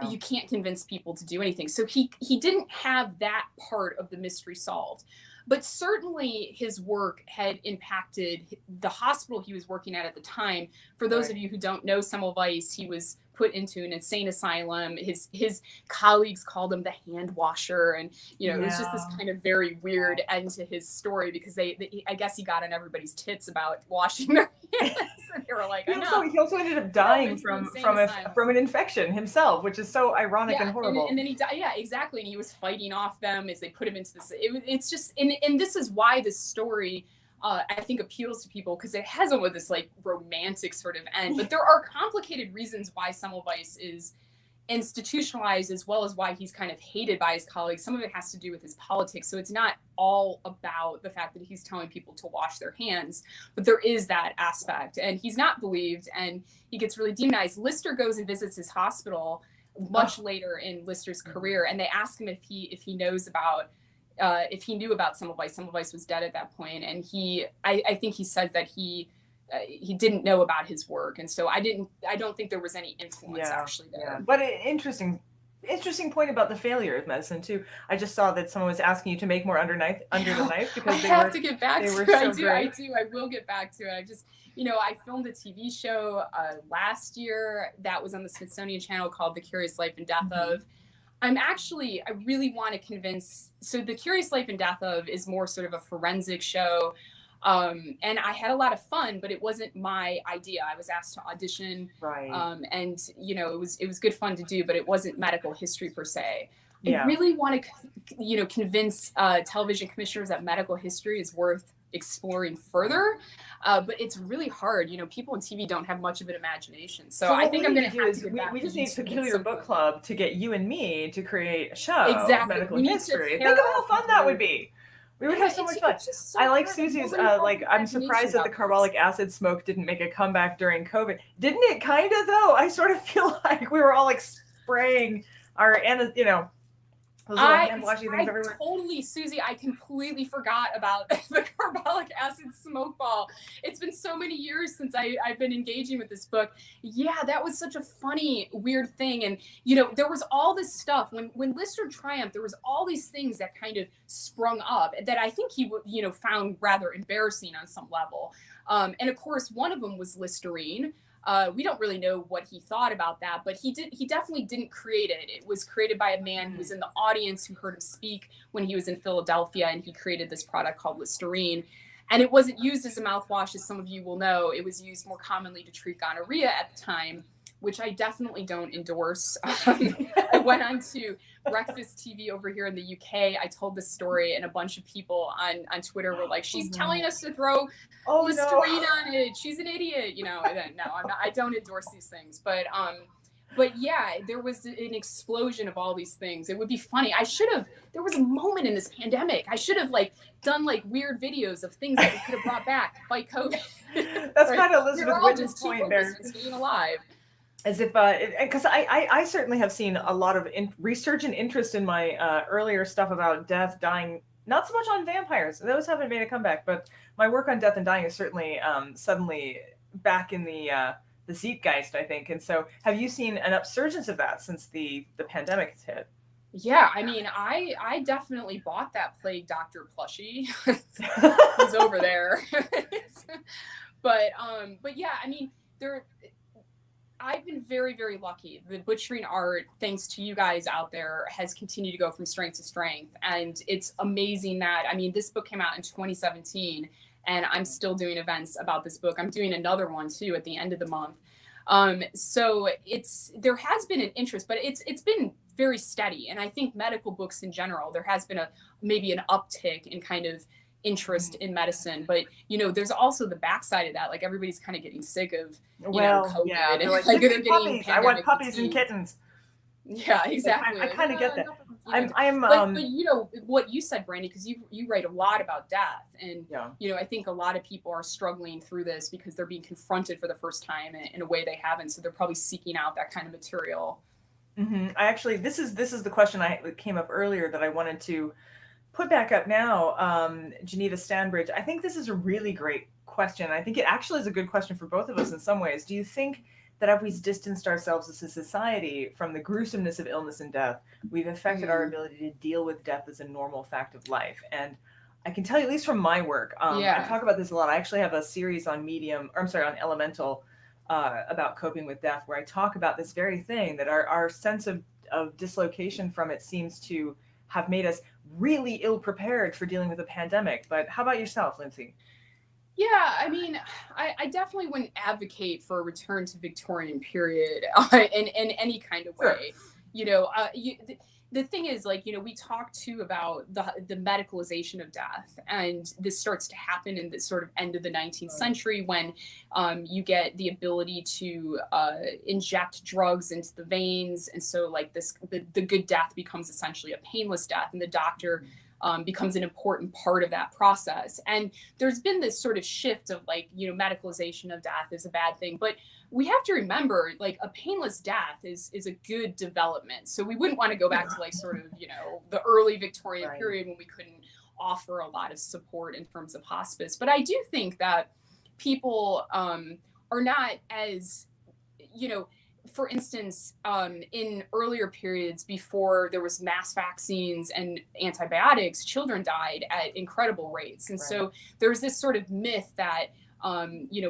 Speaker 4: you can't convince people to do anything. So he didn't have that part of the mystery solved. But certainly his work had impacted the hospital he was working at the time. For those of you who don't know Semmelweis, he was put into an insane asylum. His colleagues called him the hand washer. And, it was just this kind of very weird end to his story, because I guess he got on everybody's tits about washing their hands. And they were like,
Speaker 2: he also ended up dying from an infection himself, which is so ironic and horrible.
Speaker 4: And then he died. Yeah, exactly. And he was fighting off them as they put him into this. It's just, and this is why this story, I think, appeals to people, because it has almost this like romantic sort of end. But there are complicated reasons why Semmelweis is institutionalized, as well as why he's kind of hated by his colleagues. Some of it has to do with his politics. So it's not all about the fact that he's telling people to wash their hands, but there is that aspect. And he's not believed, and he gets really demonized. Lister goes and visits his hospital much later in Lister's career, and they ask him if he knows about if he knew about Semmelweis. Semmelweis was dead at that point, and I think he says that he didn't know about his work, and so I don't think there was any influence actually there.
Speaker 2: But interesting interesting point about the failure of medicine too. I just saw that someone was asking you to make more under the knife because
Speaker 4: I have to get back to it.
Speaker 2: I
Speaker 4: I will get back to it. I just, I filmed a TV show last year that was on the Smithsonian Channel called The Curious Life and Death of. I really want to convince. So The Curious Life and Death of is more sort of a forensic show. And I had a lot of fun, but it wasn't my idea. I was asked to audition,
Speaker 2: right.
Speaker 4: And it was good fun to do, but it wasn't medical history per se.
Speaker 2: Yeah.
Speaker 4: I really want to, convince television commissioners that medical history is worth exploring further, but it's really hard. People in TV don't have much of an imagination, so I think I'm going to have to get back.
Speaker 2: We just need Peculiar Book Club to get you and me to create a show.
Speaker 4: Exactly.
Speaker 2: Medical history. Think of how fun that would be. We would have so much fun. I like Susie's, I'm surprised that the carbolic acid smoke didn't make a comeback during COVID. Didn't it kind of, though? I sort of feel like we were all like spraying our, those little hand washing things everywhere.
Speaker 4: Totally, Susie, I completely forgot about the carbolic acid smoke ball. It's been so many years since I've been engaging with this book. Yeah, that was such a funny, weird thing. And, there was all this stuff. When Lister triumphed, there was all these things that kind of sprung up that I think he, found rather embarrassing on some level. And of course, one of them was Listerine. We don't really know what he thought about that, but he definitely didn't create it. It was created by a man who was in the audience who heard him speak when he was in Philadelphia, and he created this product called Listerine. And it wasn't used as a mouthwash, as some of you will know. It was used more commonly to treat gonorrhea at the time, which I definitely don't endorse. I went on to breakfast TV over here in the UK. I told this story, and a bunch of people on Twitter were like, "She's telling us to throw Listerine on it. She's an idiot." No, I'm not. I don't endorse these things. But yeah, there was an explosion of all these things. It would be funny. There was a moment in this pandemic. I should have done weird videos of things that we could have brought back to fight COVID.
Speaker 2: That's kind of Elizabeth Whitman's point there.
Speaker 4: Staying alive.
Speaker 2: As if, because I certainly have seen a lot of resurgent interest in my earlier stuff about death, dying, not so much on vampires. Those haven't made a comeback, but my work on death and dying is certainly suddenly back in the zeitgeist, I think. And so have you seen an upsurgence of that since the pandemic has hit?
Speaker 4: Yeah, I definitely bought that Plague Doctor plushie. He's over there. But yeah, I've been very, very lucky. The Butching Art, thanks to you guys out there, has continued to go from strength to strength. And it's amazing that, this book came out in 2017, and I'm still doing events about this book. I'm doing another one too at the end of the month. So there has been an interest, but it's been very steady. And I think medical books in general, there has been maybe an uptick in kind of interest in medicine, but there's also the backside of that. Everybody's kind of getting sick of COVID.
Speaker 2: Yeah,
Speaker 4: they're
Speaker 2: getting puppies. I want puppies and kittens.
Speaker 4: Yeah, exactly.
Speaker 2: I kind of get that.
Speaker 4: But what you said, Brandy, because you write a lot about death, and I think a lot of people are struggling through this because they're being confronted for the first time in a way they haven't, so they're probably seeking out that kind of material.
Speaker 2: I actually, this is the question that came up earlier that I wanted to put back up now. Geneva Stanbridge, I think this is a really great question. I think it actually is a good question for both of us in some ways. Do you think that if we've distanced ourselves as a society from the gruesomeness of illness and death, we've affected our ability to deal with death as a normal fact of life? And I can tell you, at least from my work, I talk about this a lot. I actually have a series on on Elemental about coping with death, where I talk about this very thing, that our sense of dislocation from it seems to have made us really ill prepared for dealing with a pandemic. But how about yourself, Lindsey?
Speaker 4: Yeah, I definitely wouldn't advocate for a return to Victorian period in any kind of way. The thing is, we talk too about the medicalization of death, and this starts to happen in the sort of end of the 19th century when you get the ability to inject drugs into the veins, and so the good death becomes essentially a painless death, and the doctor becomes an important part of that process. And there's been this sort of shift of medicalization of death is a bad thing, but we have to remember a painless death is a good development. So we wouldn't want to go back to the early Victorian period when we couldn't offer a lot of support in terms of hospice. But I do think that people are not as, for instance, in earlier periods before there was mass vaccines and antibiotics, children died at incredible rates. And so there's this sort of myth that,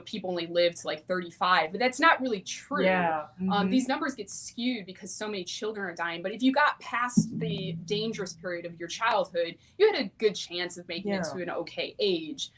Speaker 4: people only live to like 35, but that's not really true.
Speaker 2: Yeah.
Speaker 4: These numbers get skewed because so many children are dying. But if you got past the dangerous period of your childhood, you had a good chance of making it to an okay age.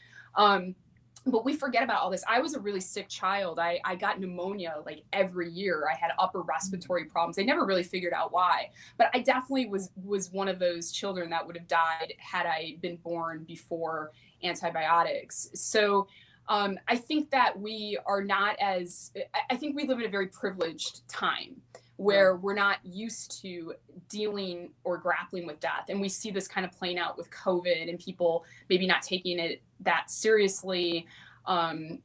Speaker 4: But we forget about all this. I was a really sick child. I got pneumonia like every year. I had upper respiratory problems. They never really figured out why. But I definitely was one of those children that would have died had I been born before antibiotics. So I think that we are not as, I think we live in a very privileged time where we're not used to dealing or grappling with death. And we see this kind of playing out with COVID and people maybe not taking it that seriously. It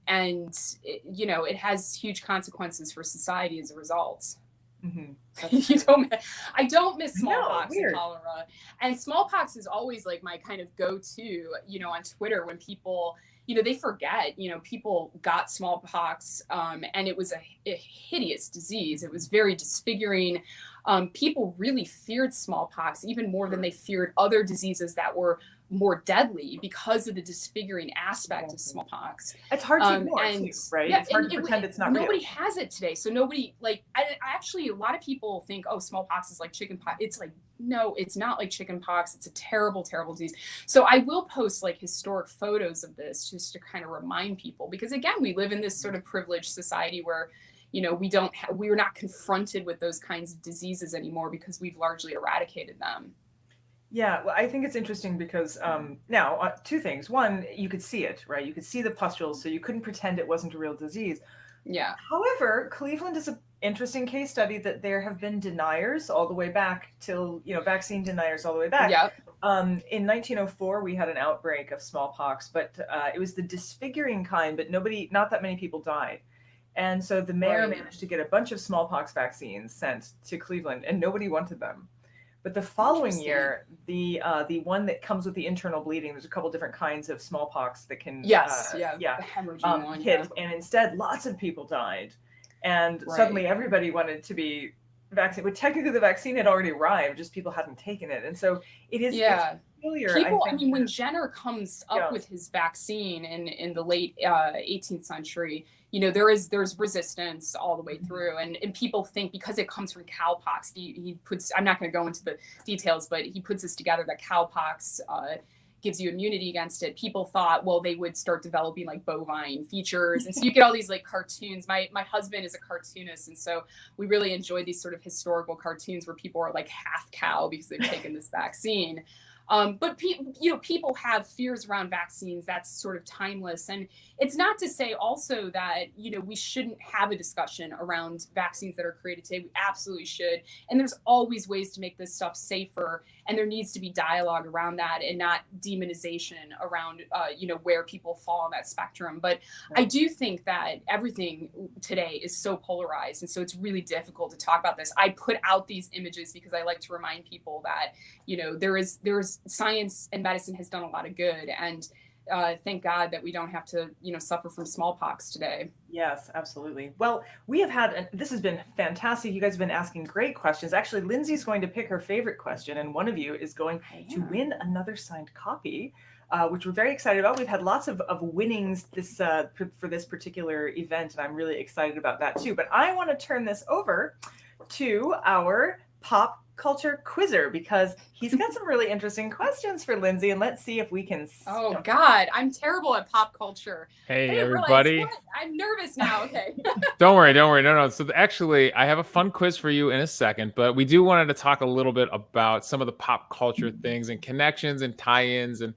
Speaker 4: has huge consequences for society as a result. I don't miss smallpox and cholera. And smallpox is always like my kind of go-to, on Twitter when people, they forget, people got smallpox and it was a hideous disease. It was very disfiguring. People really feared smallpox even more than they feared other diseases that were more deadly because of the disfiguring aspect of smallpox.
Speaker 2: It's hard to ignore, too, right? It's hard to pretend it's not real.
Speaker 4: Nobody has it today. So nobody, actually, a lot of people think, oh, smallpox is like chickenpox. It's like, no, it's not like chickenpox. It's a terrible, terrible disease. So I will post like historic photos of this just to kind of remind people, because again, we live in this sort of privileged society where, we're not confronted with those kinds of diseases anymore because we've largely eradicated them.
Speaker 2: Yeah, well, I think it's interesting because now two things. One, you could see it, right? You could see the pustules, so you couldn't pretend it wasn't a real disease.
Speaker 4: Yeah.
Speaker 2: However, Cleveland is an interesting case study that there have been deniers all the way back till, vaccine deniers all the way back.
Speaker 4: Yep.
Speaker 2: In 1904, we had an outbreak of smallpox, but it was the disfiguring kind, but not that many people died. And so the mayor managed to get a bunch of smallpox vaccines sent to Cleveland, and nobody wanted them. But the following year, the one that comes with the internal bleeding, there's a couple different kinds of smallpox that can
Speaker 4: the hemorrhaging one,
Speaker 2: hit, and instead lots of people died, and suddenly everybody wanted to be vaccinated. But technically, the vaccine had already arrived, just people hadn't taken it, and so it is.
Speaker 4: Yeah.
Speaker 2: It's
Speaker 4: people, when Jenner comes up with his vaccine in the late 18th century, there's resistance all the way through, and people think because it comes from cowpox, he puts, I'm not going to go into the details, but he puts this together that cowpox gives you immunity against it. People thought, well, they would start developing like bovine features, and so you get all these like cartoons. My husband is a cartoonist, and so we really enjoy these sort of historical cartoons where people are like half cow because they've taken this vaccine. But people have fears around vaccines. That's sort of timeless. And it's not to say also that, we shouldn't have a discussion around vaccines that are created today. We absolutely should. And there's always ways to make this stuff safer. And there needs to be dialogue around that and not demonization around, where people fall on that spectrum. But I do think that everything today is so polarized. And so it's really difficult to talk about this. I put out these images because I like to remind people that, there's science and medicine has done a lot of good, and thank God that we don't have to, suffer from smallpox today.
Speaker 2: Yes, absolutely. Well, we have had, this has been fantastic. You guys have been asking great questions. Actually, Lindsay's going to pick her favorite question, and one of you is going to win another signed copy, which we're very excited about. We've had lots of winnings for this particular event, and I'm really excited about that too. But I want to turn this over to our Pop Culture Quizzer because he's got some really interesting questions for Lindsay, and let's see if we can.
Speaker 4: Oh God, I'm terrible at pop culture.
Speaker 3: Hey everybody,
Speaker 4: I'm nervous now. Okay.
Speaker 3: Don't worry. No. So actually, I have a fun quiz for you in a second, but we do wanted to talk a little bit about some of the pop culture things and connections and tie-ins and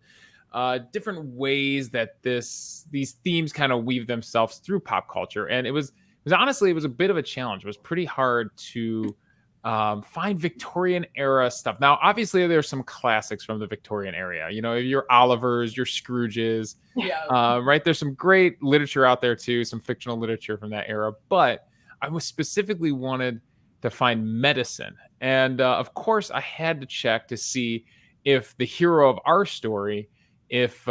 Speaker 3: different ways that these themes kind of weave themselves through pop culture. And it was honestly a bit of a challenge. It was pretty hard to find Victorian era stuff. Now, obviously, there's some classics from the Victorian era. Your Olivers, your Scrooges. Right. There's some great literature out there too, some fictional literature from that era. But I was specifically wanted to find medicine, and of course, I had to check to see if the hero of our story, if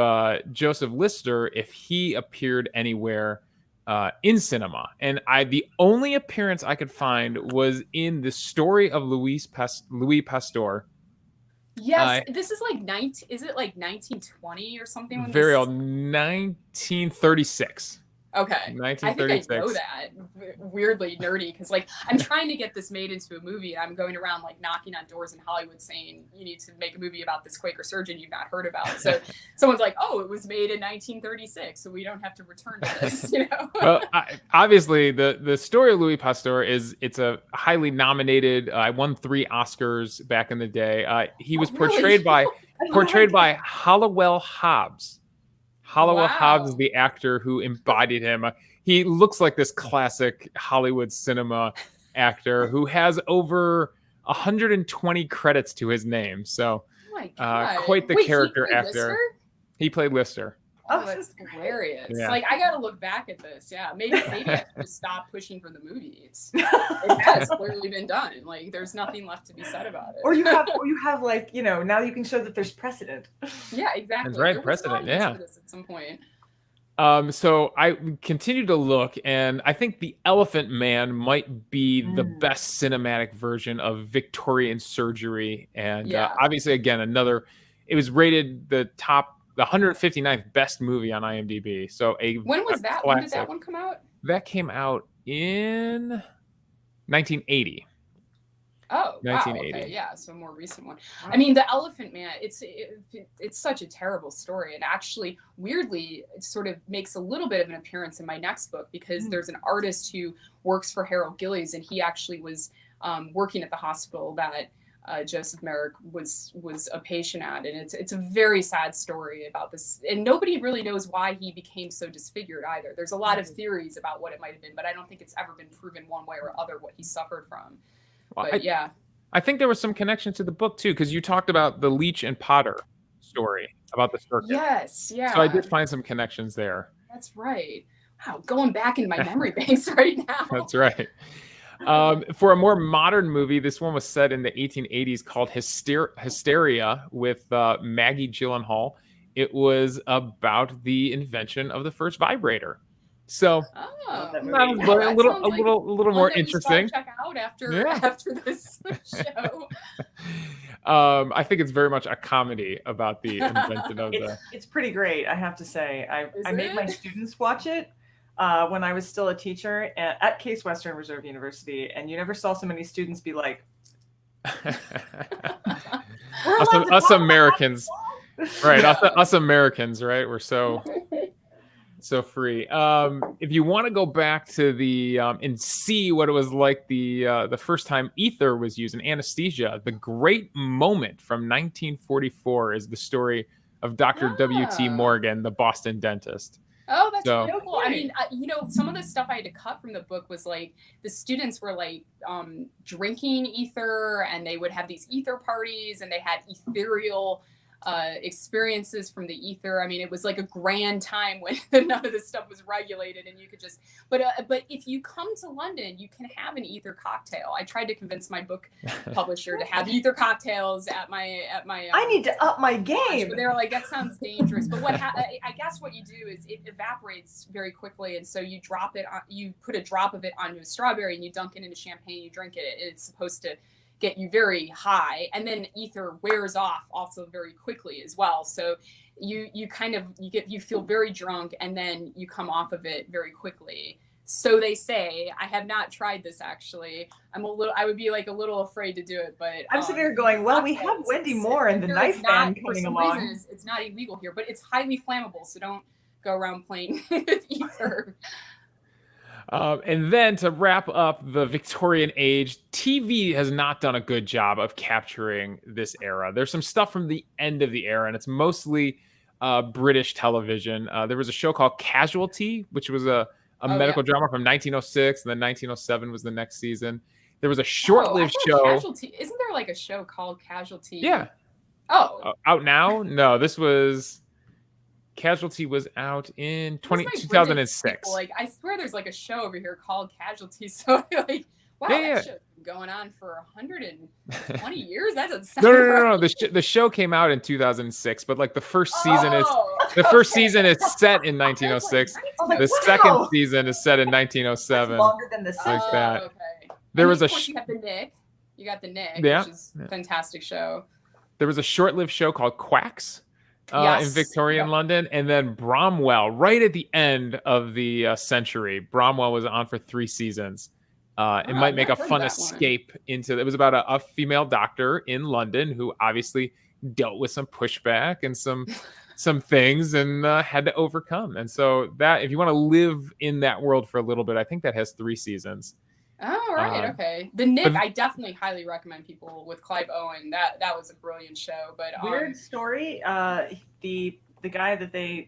Speaker 3: Joseph Lister, if he appeared anywhere in cinema, and the only appearance I could find was in the story of Louis Pasteur.
Speaker 4: Yes, this is like is it like 1920 or something? When
Speaker 3: Very old, 1936.
Speaker 4: Okay.
Speaker 3: 1936.
Speaker 4: I think I know that. Weirdly nerdy, because like I'm trying to get this made into a movie, and I'm going around like knocking on doors in Hollywood saying you need to make a movie about this Quaker surgeon you've not heard about. So someone's like, "Oh, it was made in 1936, so we don't have to return to this." You know.
Speaker 3: Well, obviously, the story of Louis Pasteur it's a highly nominated. I won 3 Oscars back in the day. He was portrayed by Hallowell Hobbs. Hallowell Hobbs is the actor who embodied him. He looks like this classic Hollywood cinema actor who has over 120 credits to his name. So quite the character actor.
Speaker 4: Lister?
Speaker 3: He played Lister.
Speaker 4: Oh, that's hilarious.
Speaker 3: Yeah.
Speaker 4: Like, I got to look back at this. Yeah, maybe I should just stop pushing for the movie. It has clearly been done. Like, there's nothing left to be said about it.
Speaker 2: Or you have like, now you can show that there's precedent.
Speaker 4: Yeah, exactly.
Speaker 3: That's right, precedent, yeah.
Speaker 4: This at some point.
Speaker 3: So I continued to look, and I think The Elephant Man might be the best cinematic version of Victorian surgery. And obviously, again, it was rated the 159th best movie on IMDb. So
Speaker 4: when was that? When did that one come out?
Speaker 3: That came out in 1980.
Speaker 4: Oh,
Speaker 3: 1980.
Speaker 4: Wow. Okay, yeah, so a more recent one. I mean, The Elephant Man, it's such a terrible story. And actually, weirdly, it sort of makes a little bit of an appearance in my next book because there's an artist who works for Harold Gillies, and he actually was working at the hospital that Joseph Merrick was a patient at, and it's a very sad story about this, and nobody really knows why he became so disfigured either. There's a lot of theories about what it might have been, but I don't think it's ever been proven one way or other what he suffered from.
Speaker 3: Well,
Speaker 4: but
Speaker 3: I think there was some connection to the book too, because you talked about the Leech and Potter story about the circus.
Speaker 4: Yes, yeah.
Speaker 3: So I did find some connections there.
Speaker 4: That's right. Wow, going back into my memory banks right now.
Speaker 3: That's right. For a more modern movie, this one was set in the 1880s called Hysteria with Maggie Gyllenhaal. It was about the invention of the first vibrator. So a little more interesting.
Speaker 4: Check out after this show.
Speaker 3: I think it's very much a comedy about the invention of
Speaker 2: It's pretty great, I have to say. I made my students watch it. When I was still a teacher at Case Western Reserve University, and you never saw so many students be like,
Speaker 3: us Americans, right? Us Americans, right? We're so free. If you want to go back to the and see what it was like the first time ether was used in anesthesia, the great moment from 1944 is the story of Dr. W.T. Morgan, the Boston dentist.
Speaker 4: Oh, that's beautiful. I mean, some of the stuff I had to cut from the book was like the students were like drinking ether, and they would have these ether parties, and they had ethereal experiences from the ether. I mean, it was like a grand time when none of this stuff was regulated, and you could just. But if you come to London, you can have an ether cocktail. I tried to convince my book publisher to have ether cocktails at my.
Speaker 2: I need to up my game.
Speaker 4: But they were like, that sounds dangerous. But I guess what you do is it evaporates very quickly, and so you drop it. You put a drop of it onto a strawberry, and you dunk it into champagne. You drink it. It's supposed to get you very high, and then ether wears off also very quickly as well. So you feel very drunk, and then you come off of it very quickly. So they say. I have not tried this actually. I would be like a little afraid to do it, but
Speaker 2: I'm sitting here going, well, we have Wendy Moore and the knife band coming along.
Speaker 4: Reason, it's not illegal here, but it's highly flammable, so don't go around playing with ether.
Speaker 3: And then to wrap up the Victorian age, TV has not done a good job of capturing this era. There's some stuff from the end of the era, and it's mostly British television. There was a show called Casualty, which was a medical drama from 1906, and then 1907 was the next season. There was a short-lived show.
Speaker 4: Casualty. Isn't there like a show called Casualty?
Speaker 3: Yeah.
Speaker 4: Oh.
Speaker 3: Out now? No, this was... Casualty was out in 2006.
Speaker 4: Like, I swear there's like a show over here called Casualty. So like, wow, that show's been going on for 120 years. That doesn't sound
Speaker 3: No. The show came out in 2006, but like the first season is The first season is set in 1906. The second season is set in 1907.
Speaker 2: Longer than the
Speaker 3: Like that.
Speaker 4: Okay.
Speaker 3: There
Speaker 4: And
Speaker 3: was
Speaker 4: of
Speaker 3: a
Speaker 4: course you got the Nick. You got the Nick,
Speaker 3: Yeah.
Speaker 4: which is a fantastic show.
Speaker 3: There was a short-lived show called Quacks in
Speaker 4: Yes.
Speaker 3: Victorian London, and then Bromwell, right at the end of the century. Bromwell was on for 3 seasons. It might make a
Speaker 4: I've heard
Speaker 3: fun
Speaker 4: that one.
Speaker 3: escape into. It was about a female doctor in London who obviously dealt with some pushback and some things and had to overcome. And so that, if you want to live in that world for a little bit, I think that has 3 seasons.
Speaker 4: Oh, right. Okay. The Nick, I definitely highly recommend people with Clive Owen. That was a brilliant show. But
Speaker 2: Weird story. The guy that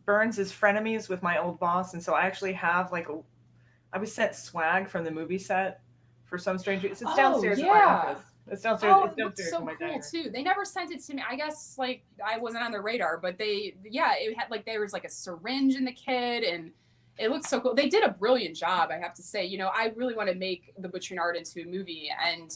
Speaker 2: Burns is frenemies with my old boss, and so I actually have I was sent swag from the movie set for some strange reason. It's downstairs in my office. It's downstairs.
Speaker 4: Oh,
Speaker 2: it's
Speaker 4: it looks
Speaker 2: downstairs
Speaker 4: so
Speaker 2: in my
Speaker 4: cool
Speaker 2: diner.
Speaker 4: too. They never sent it to me. I guess I wasn't on their radar, but it had there was a syringe in the kit, and it looks so cool. They did a brilliant job, I have to say. I really want to make the Butching Art into a movie, and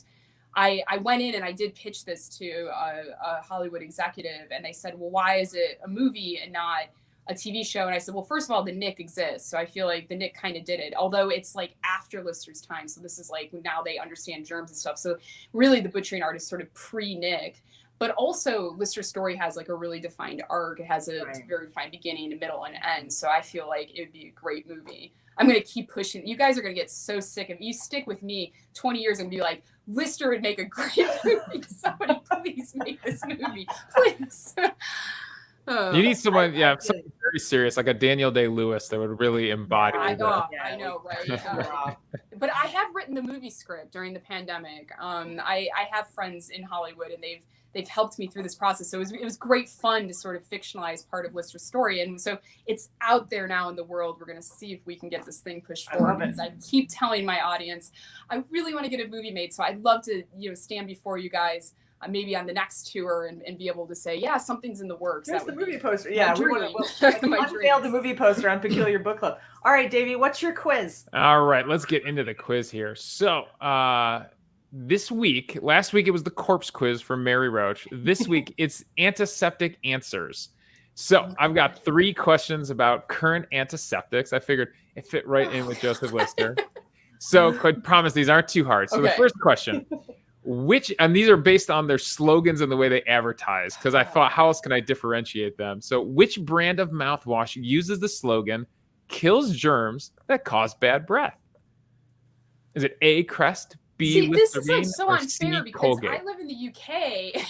Speaker 4: I went in and I did pitch this to a Hollywood executive, and they said, well, why is it a movie and not a TV show? And I said, well, first of all, the Nick exists, so I feel like the Nick kind of did it, although it's after Lister's time, so this is now they understand germs and stuff, so really the Butchering Art is sort of pre-Nick. But also Lister's story has a really defined arc. It has a very defined beginning, a middle, and end. So I feel like it would be a great movie. I'm going to keep pushing. You guys are going to get so sick of it. You stick with me 20 years and be like, Lister would make a great movie. Somebody please make this movie. Please.
Speaker 3: You need someone, someone very serious, like a Daniel Day-Lewis that would really embody that.
Speaker 4: I know, right? But I have written the movie script during the pandemic. I have friends in Hollywood, and they've helped me through this process. So it was great fun to sort of fictionalize part of Lister's story. And so it's out there now in the world. We're going to see if we can get this thing pushed forward. Because I keep telling my audience, I really want to get a movie made. So I'd love to, stand before you guys, maybe on the next tour and be able to say, yeah, something's in the works.
Speaker 2: Here's the movie poster.
Speaker 4: Yeah,
Speaker 2: we want to unveil the movie poster on Peculiar Book Club. All right, Davey, what's your quiz?
Speaker 3: All right, let's get into the quiz here. So, last week it was the corpse quiz for Mary Roach. This week it's antiseptic answers. So I've got 3 questions about current antiseptics. I figured it fit right in with Joseph Lister. So I promise these aren't too hard. So the first question, and these are based on their slogans and the way they advertise, because I thought, how else can I differentiate them? So which brand of mouthwash uses the slogan, kills germs that cause bad breath? Is it A, Crest, B,
Speaker 4: this
Speaker 3: Listerine,
Speaker 4: is so
Speaker 3: or
Speaker 4: unfair
Speaker 3: C,
Speaker 4: because
Speaker 3: Colgate?
Speaker 4: I live in the UK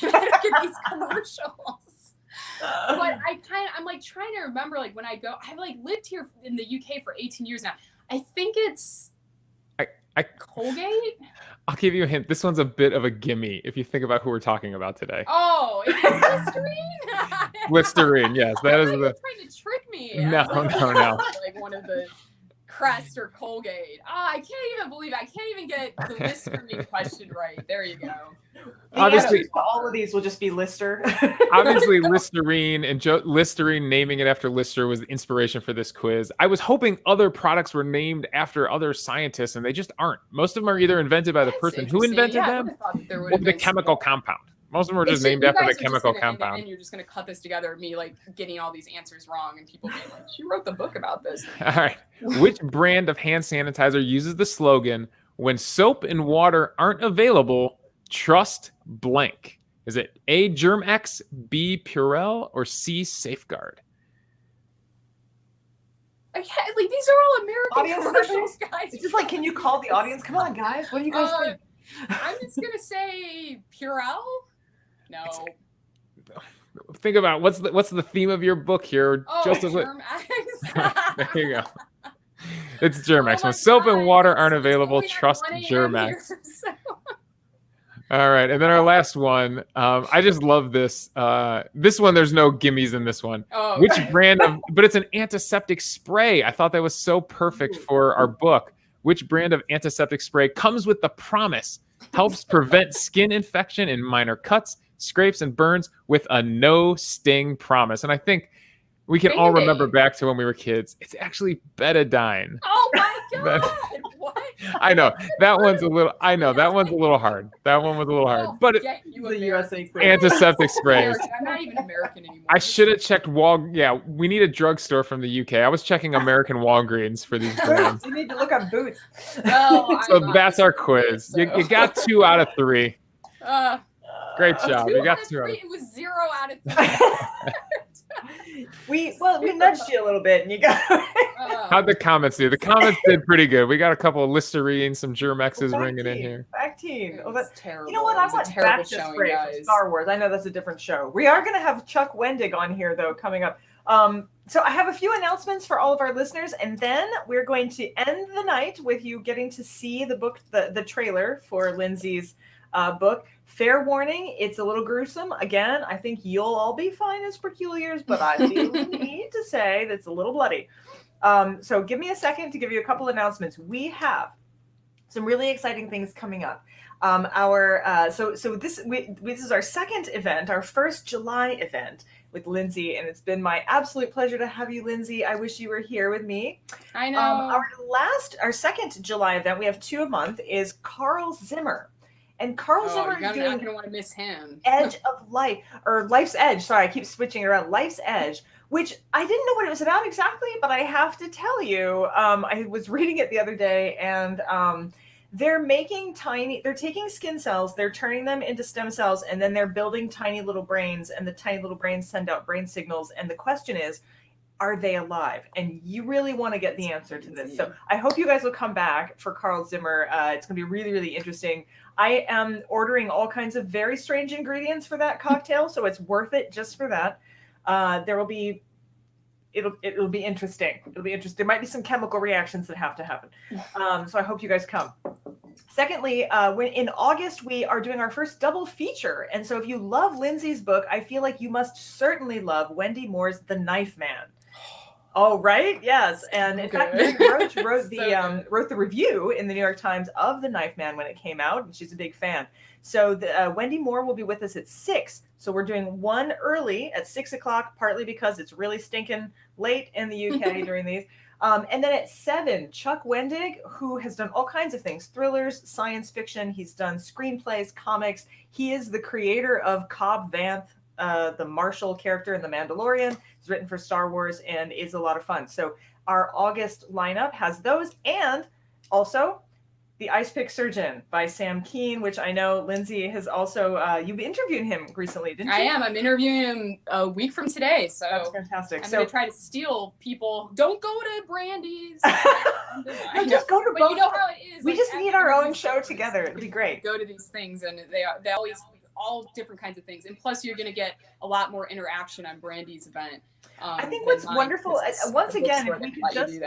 Speaker 4: and I don't get these commercials. But I'm trying to remember when I go, I've lived here in the UK for 18 years now. I think it's Colgate.
Speaker 3: I'll give you a hint. This one's a bit of a gimme if you think about who we're talking about today.
Speaker 4: Oh, it's Listerine.
Speaker 3: Listerine, yes, that is
Speaker 4: You're trying to trick me.
Speaker 3: No.
Speaker 4: One of the Crest or Colgate. I can't even believe I can't even get the Listerine question right. There you go.
Speaker 3: Obviously,
Speaker 2: all of these will just be Lister.
Speaker 3: Obviously, Listerine and Listerine naming it after Lister was the inspiration for this quiz. I was hoping other products were named after other scientists, and they just aren't. Most of them are either invented by the person who invented them or the chemical compound. Most of them are just named after the chemical compound.
Speaker 4: And you're just going to cut this together, me getting all these answers wrong, and people being like, she wrote the book about this.
Speaker 3: All right. Which brand of hand sanitizer uses the slogan, when soap and water aren't available, trust blank? Is it A, Germ-X, B, Purell, or C, Safeguard?
Speaker 4: These are all American
Speaker 2: audience
Speaker 4: commercials, guys.
Speaker 2: It's just can you call the audience? Come on, guys. What do you guys think?
Speaker 4: I'm just going to say Purell. No.
Speaker 3: Think about what's the theme of your book here, Joseph?
Speaker 4: Germ-X.
Speaker 3: There you go. It's Germ-X. When soap and water aren't available, trust Germ-X. All right, and then our last one. I just love this. This one, there's no gimmies in this one.
Speaker 4: Oh,
Speaker 3: Which brand of? But it's an antiseptic spray. I thought that was so perfect for our book. Which brand of antiseptic spray comes with the promise, helps prevent skin infection and minor cuts, scrapes, and burns with a no sting promise? And I think we can all remember back to when we were kids. It's actually betadine.
Speaker 4: Oh my God! What?
Speaker 3: I know that one's a little. I know that one's a little hard. That one was a little hard. But
Speaker 4: Get you
Speaker 2: The USA quiz.
Speaker 3: antiseptic sprays.
Speaker 4: I'm not even American anymore.
Speaker 3: I should have checked Yeah, we need a drugstore from the UK. I was checking American Walgreens for these brands.
Speaker 2: You need to look up Boots.
Speaker 4: Well,
Speaker 3: So that's our quiz.
Speaker 4: So.
Speaker 3: You got 2 out of 3. Great job.
Speaker 4: 2
Speaker 3: You got
Speaker 4: out of
Speaker 3: 2 out of
Speaker 4: 3. It was 0 out of 3.
Speaker 2: we nudged you a little bit, and you got.
Speaker 3: How'd the comments do? The comments did pretty good. We got a couple of Listerine, some Germexes
Speaker 2: Well,
Speaker 3: ringing in here.
Speaker 2: Back team. Oh, that's
Speaker 4: terrible.
Speaker 2: You know what? I
Speaker 4: It was a
Speaker 2: want
Speaker 4: terrible
Speaker 2: back to
Speaker 4: showing,
Speaker 2: spray from
Speaker 4: guys.
Speaker 2: Star Wars. I know that's a different show. We are going to have Chuck Wendig on here, though, coming up. So I have a few announcements for all of our listeners, and then we're going to end the night with you getting to see the book, the trailer for Lindsey's book. Fair warning, it's a little gruesome. Again, I think you'll all be fine as peculiars, but I feel the need to say that it's a little bloody. So give me a second to give you a couple announcements. We have some really exciting things coming up. This is our second event, our first July event with Lindsey, and it's been my absolute pleasure to have you, Lindsey. I wish you were here with me.
Speaker 4: I know.
Speaker 2: Our second July event, we have 2 a month, is Carl Zimmer. And Carl Zimmer is
Speaker 4: you're
Speaker 2: doing
Speaker 4: not going to want to miss him.
Speaker 2: Edge of Life, or Life's Edge. Sorry, I keep switching around. Life's Edge, which I didn't know what it was about exactly, but I have to tell you, I was reading it the other day, and they're taking skin cells, they're turning them into stem cells, and then they're building tiny little brains, and the tiny little brains send out brain signals. And the question is, are they alive? And you really want to get the answer to this. So I hope you guys will come back for Carl Zimmer. It's going to be really, really interesting. I am ordering all kinds of very strange ingredients for that cocktail, so it's worth it just for that. It'll be interesting. It'll be interesting. There might be some chemical reactions that have to happen. So I hope you guys come. Secondly, in August, we are doing our first double feature. And so if you love Lindsey's book, I feel like you must certainly love Wendy Moore's The Knife Man. Oh, right? Yes. And in fact, Mary Roach wrote the review in the New York Times of The Knife Man when it came out, and she's a big fan. So Wendy Moore will be with us at 6. So we're doing one early at 6 o'clock, partly because it's really stinking late in the UK during these. And then at 7, Chuck Wendig, who has done all kinds of things, thrillers, science fiction. He's done screenplays, comics. He is the creator of Cobb Vanth, the Marshall character in The Mandalorian. He's written for Star Wars and is a lot of fun. So our August lineup has those, and also The Ice Pick Surgeon by Sam Keane, which I know Lindsey has also, you've interviewed him recently, didn't you?
Speaker 4: I am. I'm interviewing him a week from today. So
Speaker 2: that's fantastic.
Speaker 4: I'm going to try to steal people. Don't go to Brandy's.
Speaker 2: No, just go to
Speaker 4: but
Speaker 2: both.
Speaker 4: you know how it is.
Speaker 2: We just need our own show together. It'll be great.
Speaker 4: Go to these things, and they always all different kinds of things. And plus, you're going to get a lot more interaction on Brandy's event.
Speaker 2: I think what's wonderful, once again, if we could just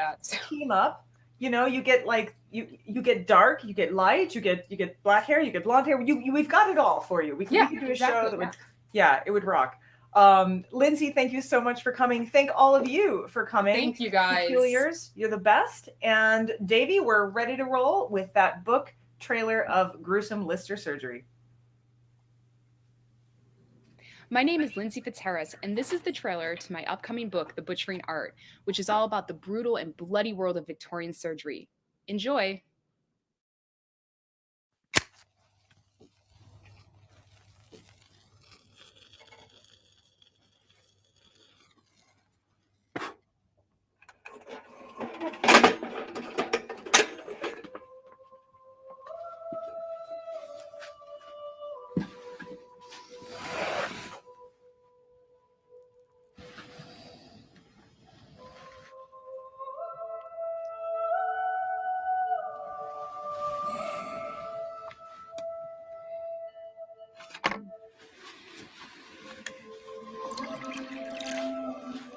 Speaker 2: team up, you know, you get like you get dark, you get light, you get black hair, you get blonde hair. We've got it all for you. We can do a show that would, it would rock. Lindsey, thank you so much for coming. Thank all of you for coming.
Speaker 4: Thank you guys.
Speaker 2: Peculiars, you're the best. And Davey, we're ready to roll with that book trailer of gruesome Lister surgery.
Speaker 5: My name is Lindsey Fitzharris, and this is the trailer to my upcoming book, The Butching Art, which is all about the brutal and bloody world of Victorian surgery. Enjoy!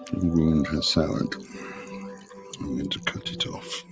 Speaker 6: The wound has soured. I'm going to cut it off.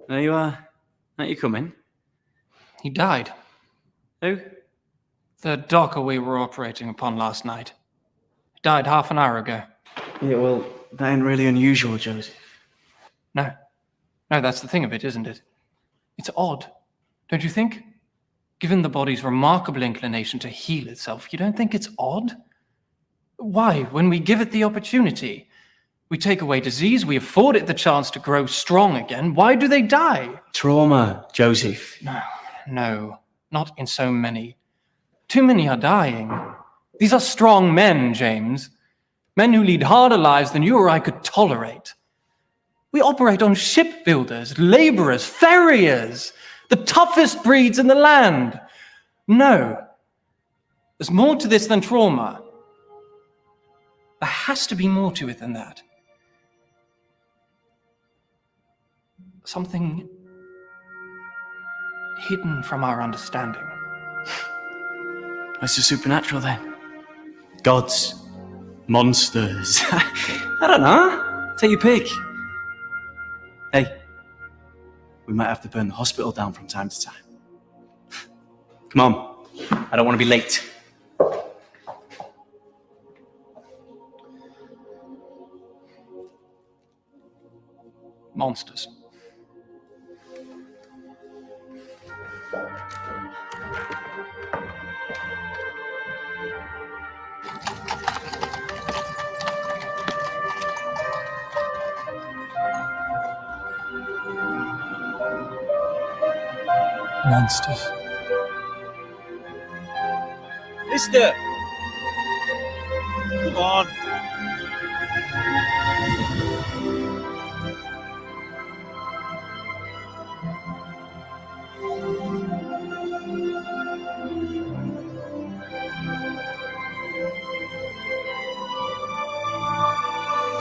Speaker 7: There you are. Aren't you coming?
Speaker 8: He died.
Speaker 7: Who?
Speaker 8: The docker we were operating upon last night. He died half an hour ago.
Speaker 7: Yeah, well, that ain't really unusual, Joseph.
Speaker 8: No, that's the thing of it, isn't it? It's odd, don't you think? Given the body's remarkable inclination to heal itself, you don't think it's odd? Why, when we give it the opportunity, we take away disease, we afford it the chance to grow strong again, why do they die?
Speaker 7: Trauma, Joseph.
Speaker 8: No, not in so many. Too many are dying. These are strong men, James. Men who lead harder lives than you or I could tolerate. We operate on shipbuilders, laborers, farriers, the toughest breeds in the land. No, there's more to this than trauma. There has to be more to it than that. Something hidden from our understanding.
Speaker 7: What's the supernatural then? Gods? Monsters? I don't know. Take your pick. Hey, we might have to burn the hospital down from time to time. Come on, I don't want to be late.
Speaker 8: Monsters. Monsters.
Speaker 7: Mister! Come on.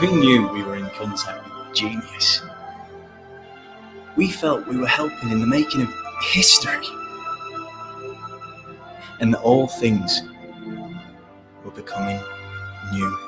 Speaker 7: We knew we were in contact with genius. We felt we were helping in the making of history. And that all things were becoming new.